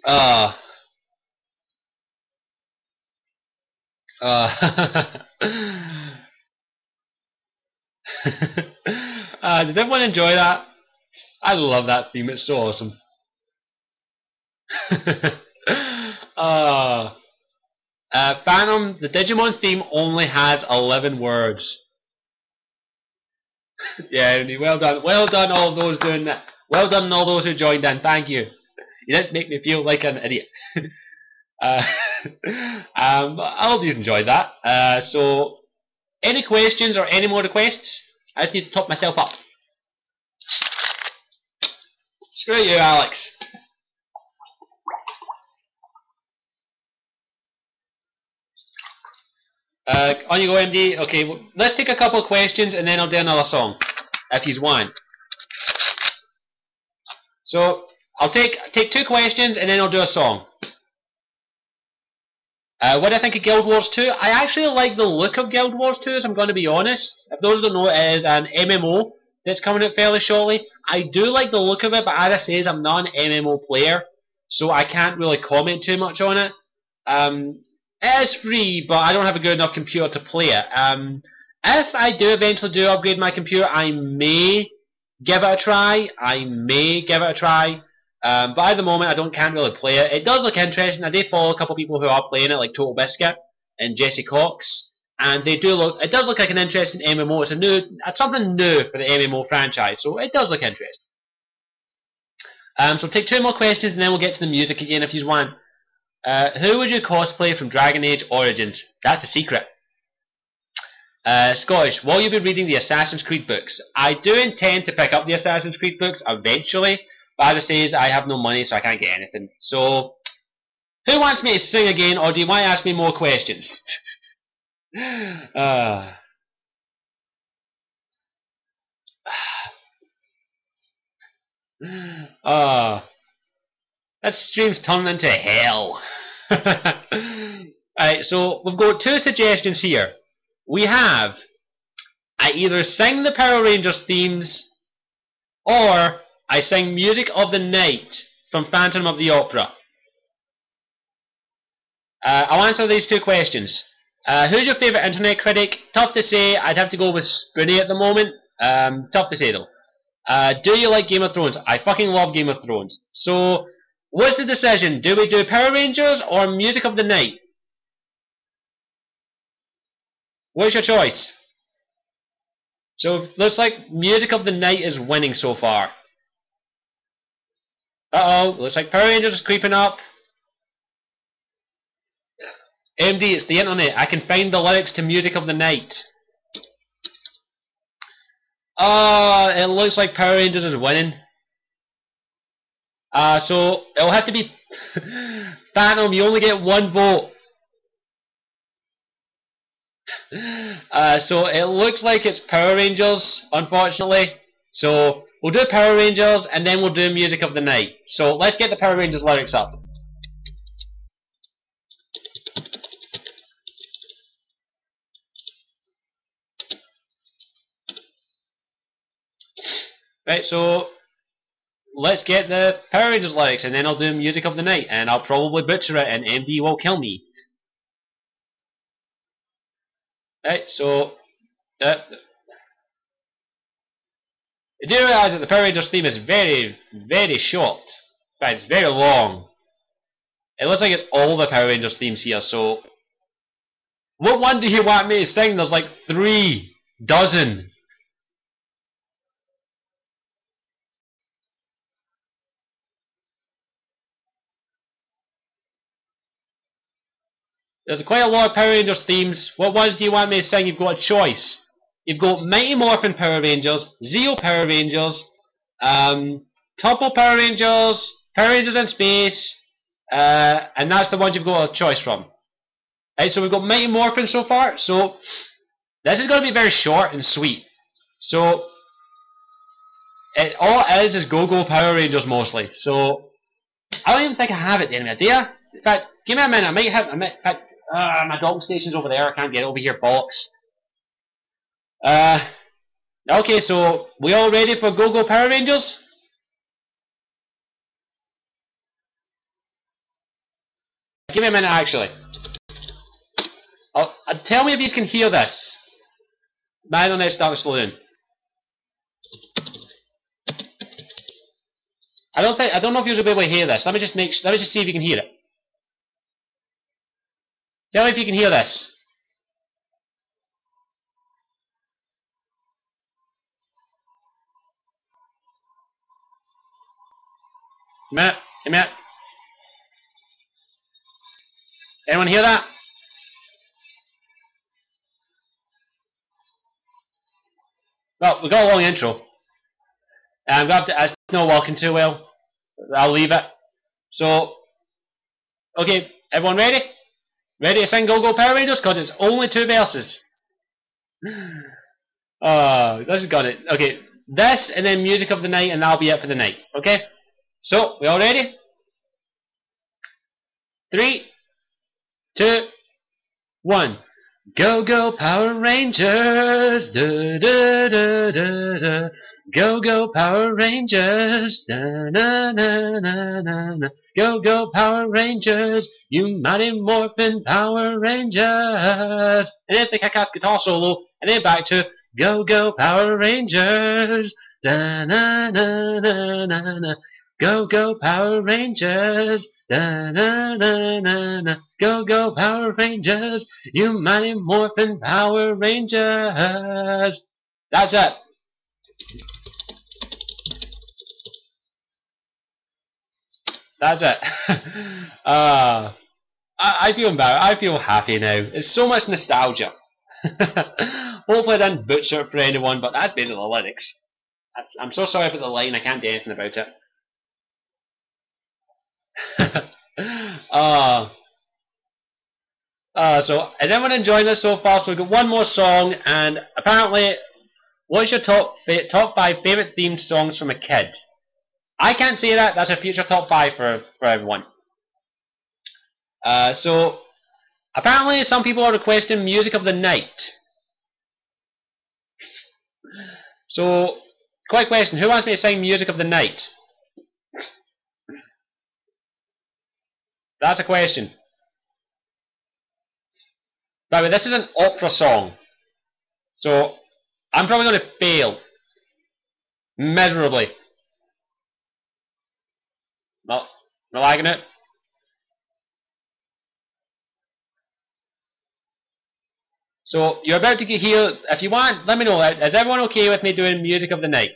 uh, does everyone enjoy that? I love that theme, it's so awesome. Phantom, the Digimon theme only has 11 words. Yeah, well done all those doing that. Well done all those who joined in, thank you. You didn't make me feel like an idiot. I hope you enjoyed that. So, any questions or any more requests? I just need to top myself up. Screw you, Alex. On you go, MD. Okay, well, let's take a couple of questions and then I'll do another song, if you want. So, I'll take 2 questions and then I'll do a song. What do I think of Guild Wars 2? I actually like the look of Guild Wars 2, as I'm going to be honest. If those who don't know, it is an MMO that's coming out fairly shortly. I do like the look of it, but as I say, I'm not an MMO player, so I can't really comment too much on it. It is free, but I don't have a good enough computer to play it. If I do eventually upgrade my computer, I may give it a try. But at the moment, I can't really play it. It does look interesting. I do follow a couple of people who are playing it, like Total Biscuit and Jesse Cox, and it does look like an interesting MMO. It's something new for the MMO franchise, so it does look interesting. So take 2 more questions, and then we'll get to the music again if you want. Who would you cosplay from Dragon Age Origins? That's a secret. Scottish, will you be reading the Assassin's Creed books? I do intend to pick up the Assassin's Creed books eventually. But as I say, I have no money, so I can't get anything. So, who wants me to sing again, or do you want to ask me more questions? That stream's turned into hell. Alright, so we've got 2 suggestions here. We have, I either sing the Power Rangers themes, or I sing Music of the Night from Phantom of the Opera. I'll answer these 2 questions. Who's your favourite internet critic? Tough to say. I'd have to go with Spoonie at the moment. Tough to say though. Do you like Game of Thrones? I fucking love Game of Thrones. So, What's the decision? Do we do Power Rangers or Music of the Night? What's your choice? So it looks like Music of the Night is winning so far. Uh-oh, looks like Power Rangers is creeping up. MD, it's the internet. I can find the lyrics to Music of the Night. It looks like Power Rangers is winning. So it'll have to be Phantom, you only get one vote. So it looks like it's Power Rangers, unfortunately. So we'll do Power Rangers and then we'll do Music of the Night. So let's get the Power Rangers lyrics up. Right, so let's get the Power Rangers lyrics and then I'll do Music of the Night and I'll probably butcher it and MD will kill me. Right, so you do realise that the Power Rangers theme is very, very short. In fact, it's very long. It looks like it's all the Power Rangers themes here, so what one do you want me to sing? There's like 3 dozen. There's quite a lot of Power Rangers themes. What ones do you want me to sing? You've got a choice. You've got Mighty Morphin Power Rangers, Zeo Power Rangers, Turbo Power Rangers, Power Rangers in Space, and that's the ones you've got a choice from. Right, so we've got Mighty Morphin so far. So this is going to be very short and sweet. So all it is Go Go Power Rangers mostly. So I don't even think I have it there, do you? In fact, give me a minute. I might have. In fact, my docking station's over there. I can't get it over here, bollocks. Okay, so we all ready for Go Go Power Rangers? Give me a minute, actually. Tell me if you can hear this. My internet's starting to slow down. I don't know if you'll be able to hear this. Let me just see if you can hear it. Tell me if you can hear this. Come here. Anyone hear that? Well, we got a long intro. It's not working too well. I'll leave it. So, okay, everyone ready? Ready to sing Go Go Power Rangers? Because it's only 2 verses. This has got it. Okay, this and then Music of the Night, and that'll be it for the night. Okay? So, we all ready? 3, 2, 1. Go Go Power Rangers, da da da da da. Go Go Power Rangers, da na na na na na. Go Go Power Rangers, you mighty morphin Power Rangers. And then the kick-ass guitar solo, and then back to Go Go Power Rangers, da na na na na na. Go Go Power Rangers. Da, na, na, na, na. Go Go Power Rangers, you mighty morphin Power Rangers. That's it. That's it. I feel embarrassed. I feel happy now. It's so much nostalgia. Hopefully I didn't butcher it for anyone, but that's basically the lyrics. I'm so sorry for the line, I can't do anything about it. So is everyone enjoying this so far? So we've got one more song, and apparently, what's your top 5 favourite themed songs from a kid? I can't say that. That's a future top 5 for everyone. So apparently, some people are requesting Music of the Night. So, quick question: who wants me to sing Music of the Night? That's a question. By the way, this is an opera song, so I'm probably going to fail miserably. Well, Am I lagging it? So you're about to get here. If you want, let me know. Is everyone okay with me doing music of the night?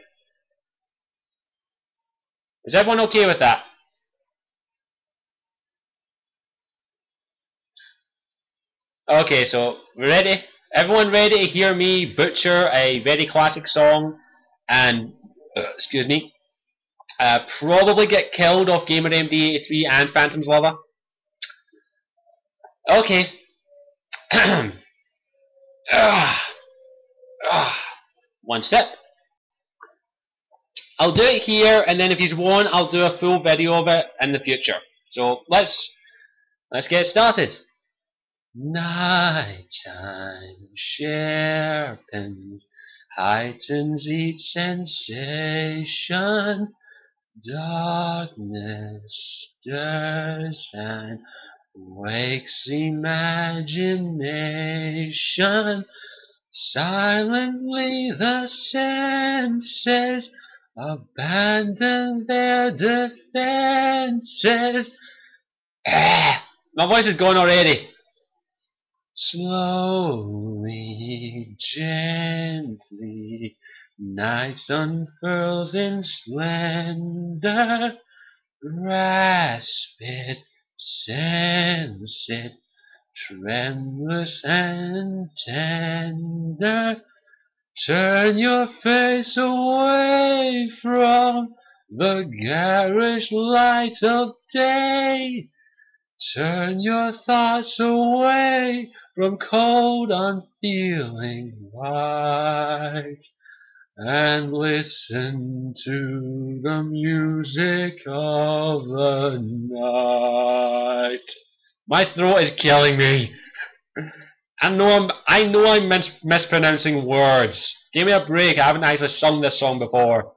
Is everyone okay with that? Okay, so we're ready. Everyone ready to hear me butcher a very classic song and excuse me, probably get killed off GamerMD83 and Phantom's Lover? Okay. One sip. I'll do it here, and then if you want, I'll do a full video of it in the future. So let's get started. Nighttime sharpens, heightens each sensation. Darkness stirs and wakes imagination. Silently the senses abandon their defenses. My voice is gone already. Slowly, gently, night unfurls in splendor. Grasp it, sense it, tremulous and tender. Turn your face away from the garish light of day. Turn your thoughts away from cold, unfeeling light, and listen to the music of the night. My throat is killing me. I know I'm mispronouncing words. Give me a break. I haven't actually sung this song before.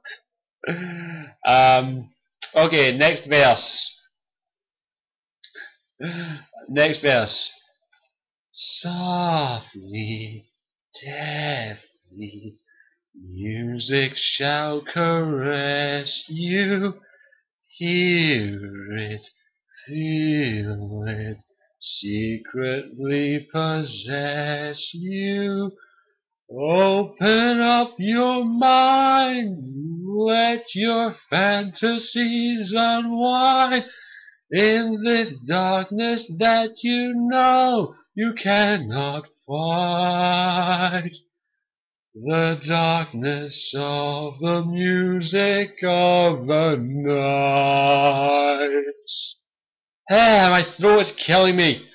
Okay, next verse. Next verse. Softly, deftly, music shall caress you. Hear it, feel it, secretly possess you. Open up your mind, let your fantasies unwind. In this darkness that you know you cannot fight. The darkness of the music of the night. Ah, my throat is killing me.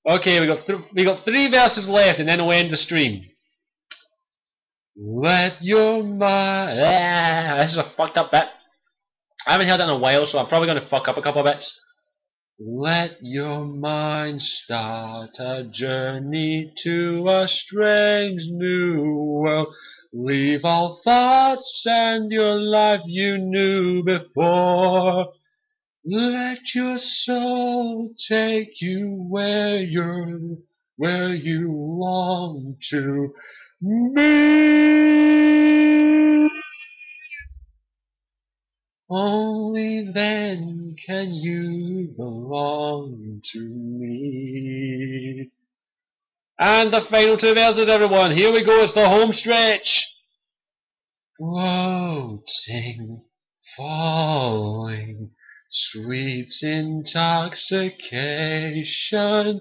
Okay, we got 3 verses left, and then we'll end the stream. Let your mind. This is a fucked up bit. I haven't heard that in a while, so I'm probably going to fuck up a couple of bits. Let your mind start a journey to a strange new world. Leave all thoughts and your life you knew before. Let your soul take you where you long to be. Only then can you belong to me. And the final 2 verses, everyone. Here we go. It's the home stretch. Floating, falling, sweet intoxication.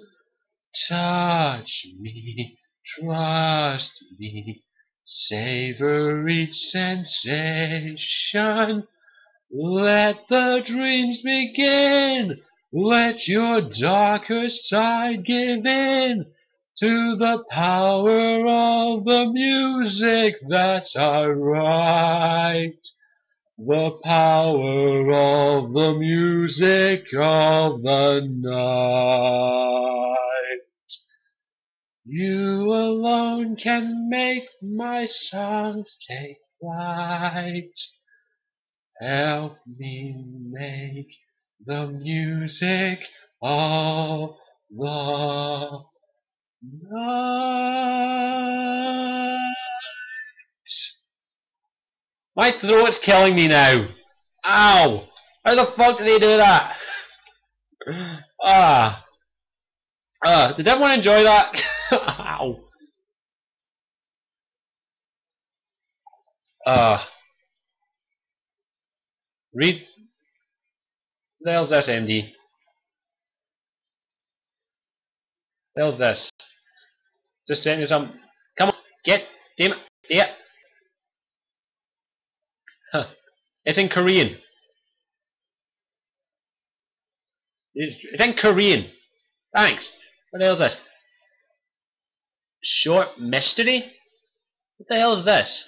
Touch me, trust me, savor each sensation. Let the dreams begin. Let your darkest side give in to the power of the music that I write. The power of the music of the night. You alone can make my songs take flight. Help me make the music of the night. My throat's killing me now. Ow! How the fuck did they do that? Ah. Did everyone enjoy that? Ow. Read. The hell's this, MD? The hell's this? Just send you some. Come on, get. Damn it. Yeah. Huh. It's in Korean. It's in Korean. Thanks. What the hell is this? Short mystery? What the hell is this?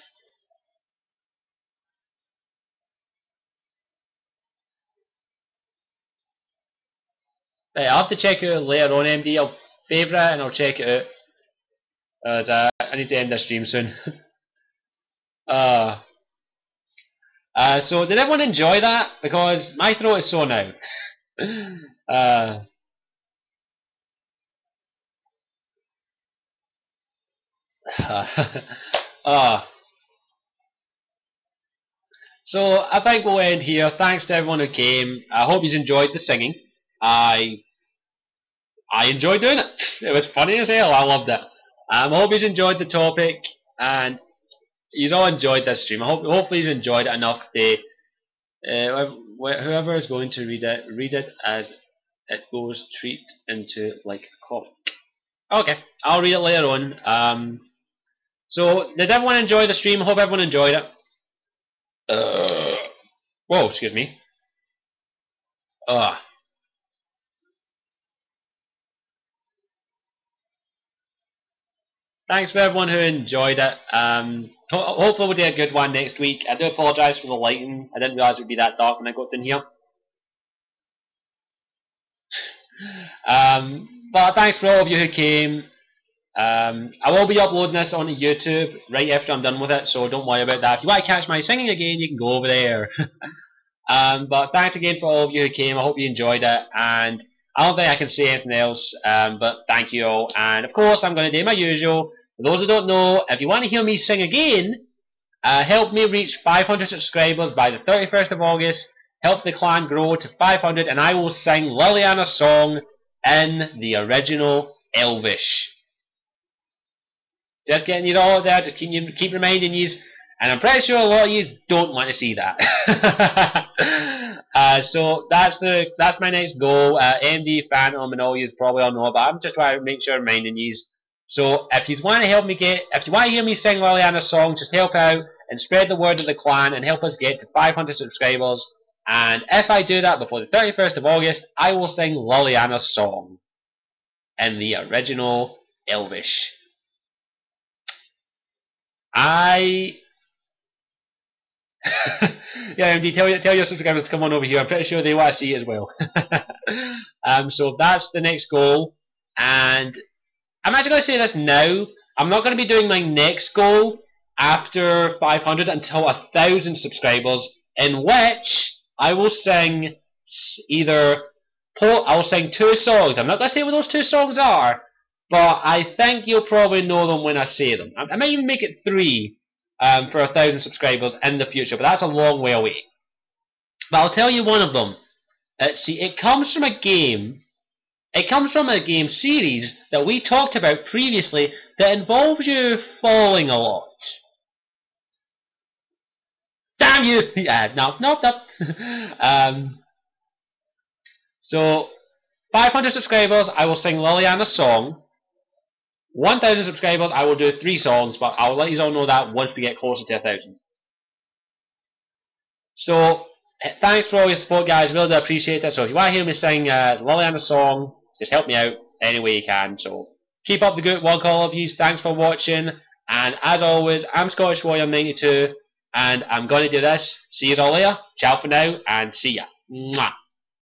Right, I'll have to check it out later on, MD. I'll favourite and I'll check it out. I need to end this stream soon. So did everyone enjoy that? Because my throat is sore now. So I think we'll end here. Thanks to everyone who came. I hope you enjoyed the singing. I enjoyed doing it. It was funny as hell. I loved it. I hope you enjoyed the topic, and you all enjoyed this stream. Hopefully you enjoyed it enough to whoever is going to read it as it goes treat into like a comic. Okay, I'll read it later on. So did everyone enjoy the stream? I hope everyone enjoyed it. Whoa, excuse me. Thanks for everyone who enjoyed it. Hopefully we'll do a good one next week. I do apologise for the lighting. I didn't realise it would be that dark when I got in here. But thanks for all of you who came. I will be uploading this onto YouTube right after I'm done with it, so don't worry about that. If you want to catch my singing again, you can go over there. But thanks again for all of you who came. I hope you enjoyed it, and I don't think I can say anything else, but thank you all. And of course, I'm going to do my usual. For those who don't know, if you want to hear me sing again, help me reach 500 subscribers by the 31st of August. Help the clan grow to 500, and I will sing Liliana's song in the original Elvish. Just getting you all there, just keep reminding you, and I'm pretty sure a lot of you don't want to see that. So that's my next goal. MD, Phantom, and all you probably all know, but I'm just trying to make sure I'm reminding you. So if you want to hear me sing Liliana's song, just help out and spread the word of the clan and help us get to 500 subscribers. And if I do that before the 31st of August, I will sing Liliana's song in the original Elvish. Yeah, MD, tell your subscribers to come on over here. I'm pretty sure they want to see it as well. So that's the next goal, and I'm actually going to say this now. I'm not going to be doing my next goal after 500 until 1,000 subscribers, in which I will sing I'll sing 2 songs. I'm not going to say what those 2 songs are, but I think you'll probably know them when I say them. I might even make it 3 for 1,000 subscribers in the future, but that's a long way away. But I'll tell you one of them. It comes from a game. It comes from a game series that we talked about previously that involves you falling a lot. Damn you! Yeah, no. So, 500 subscribers, I will sing Liliana's song. 1,000 subscribers, I will do 3 songs, but I'll let you all know that once we get closer to 1,000. So, thanks for all your support, guys. Really do appreciate it. So, if you want to hear me sing Liliana's song, just help me out any way you can. So, keep up the good work, all of you. Thanks for watching. And as always, I'm Scottish Warrior 92, and I'm going to do this. See you all later. Ciao for now, and see ya. Mwah.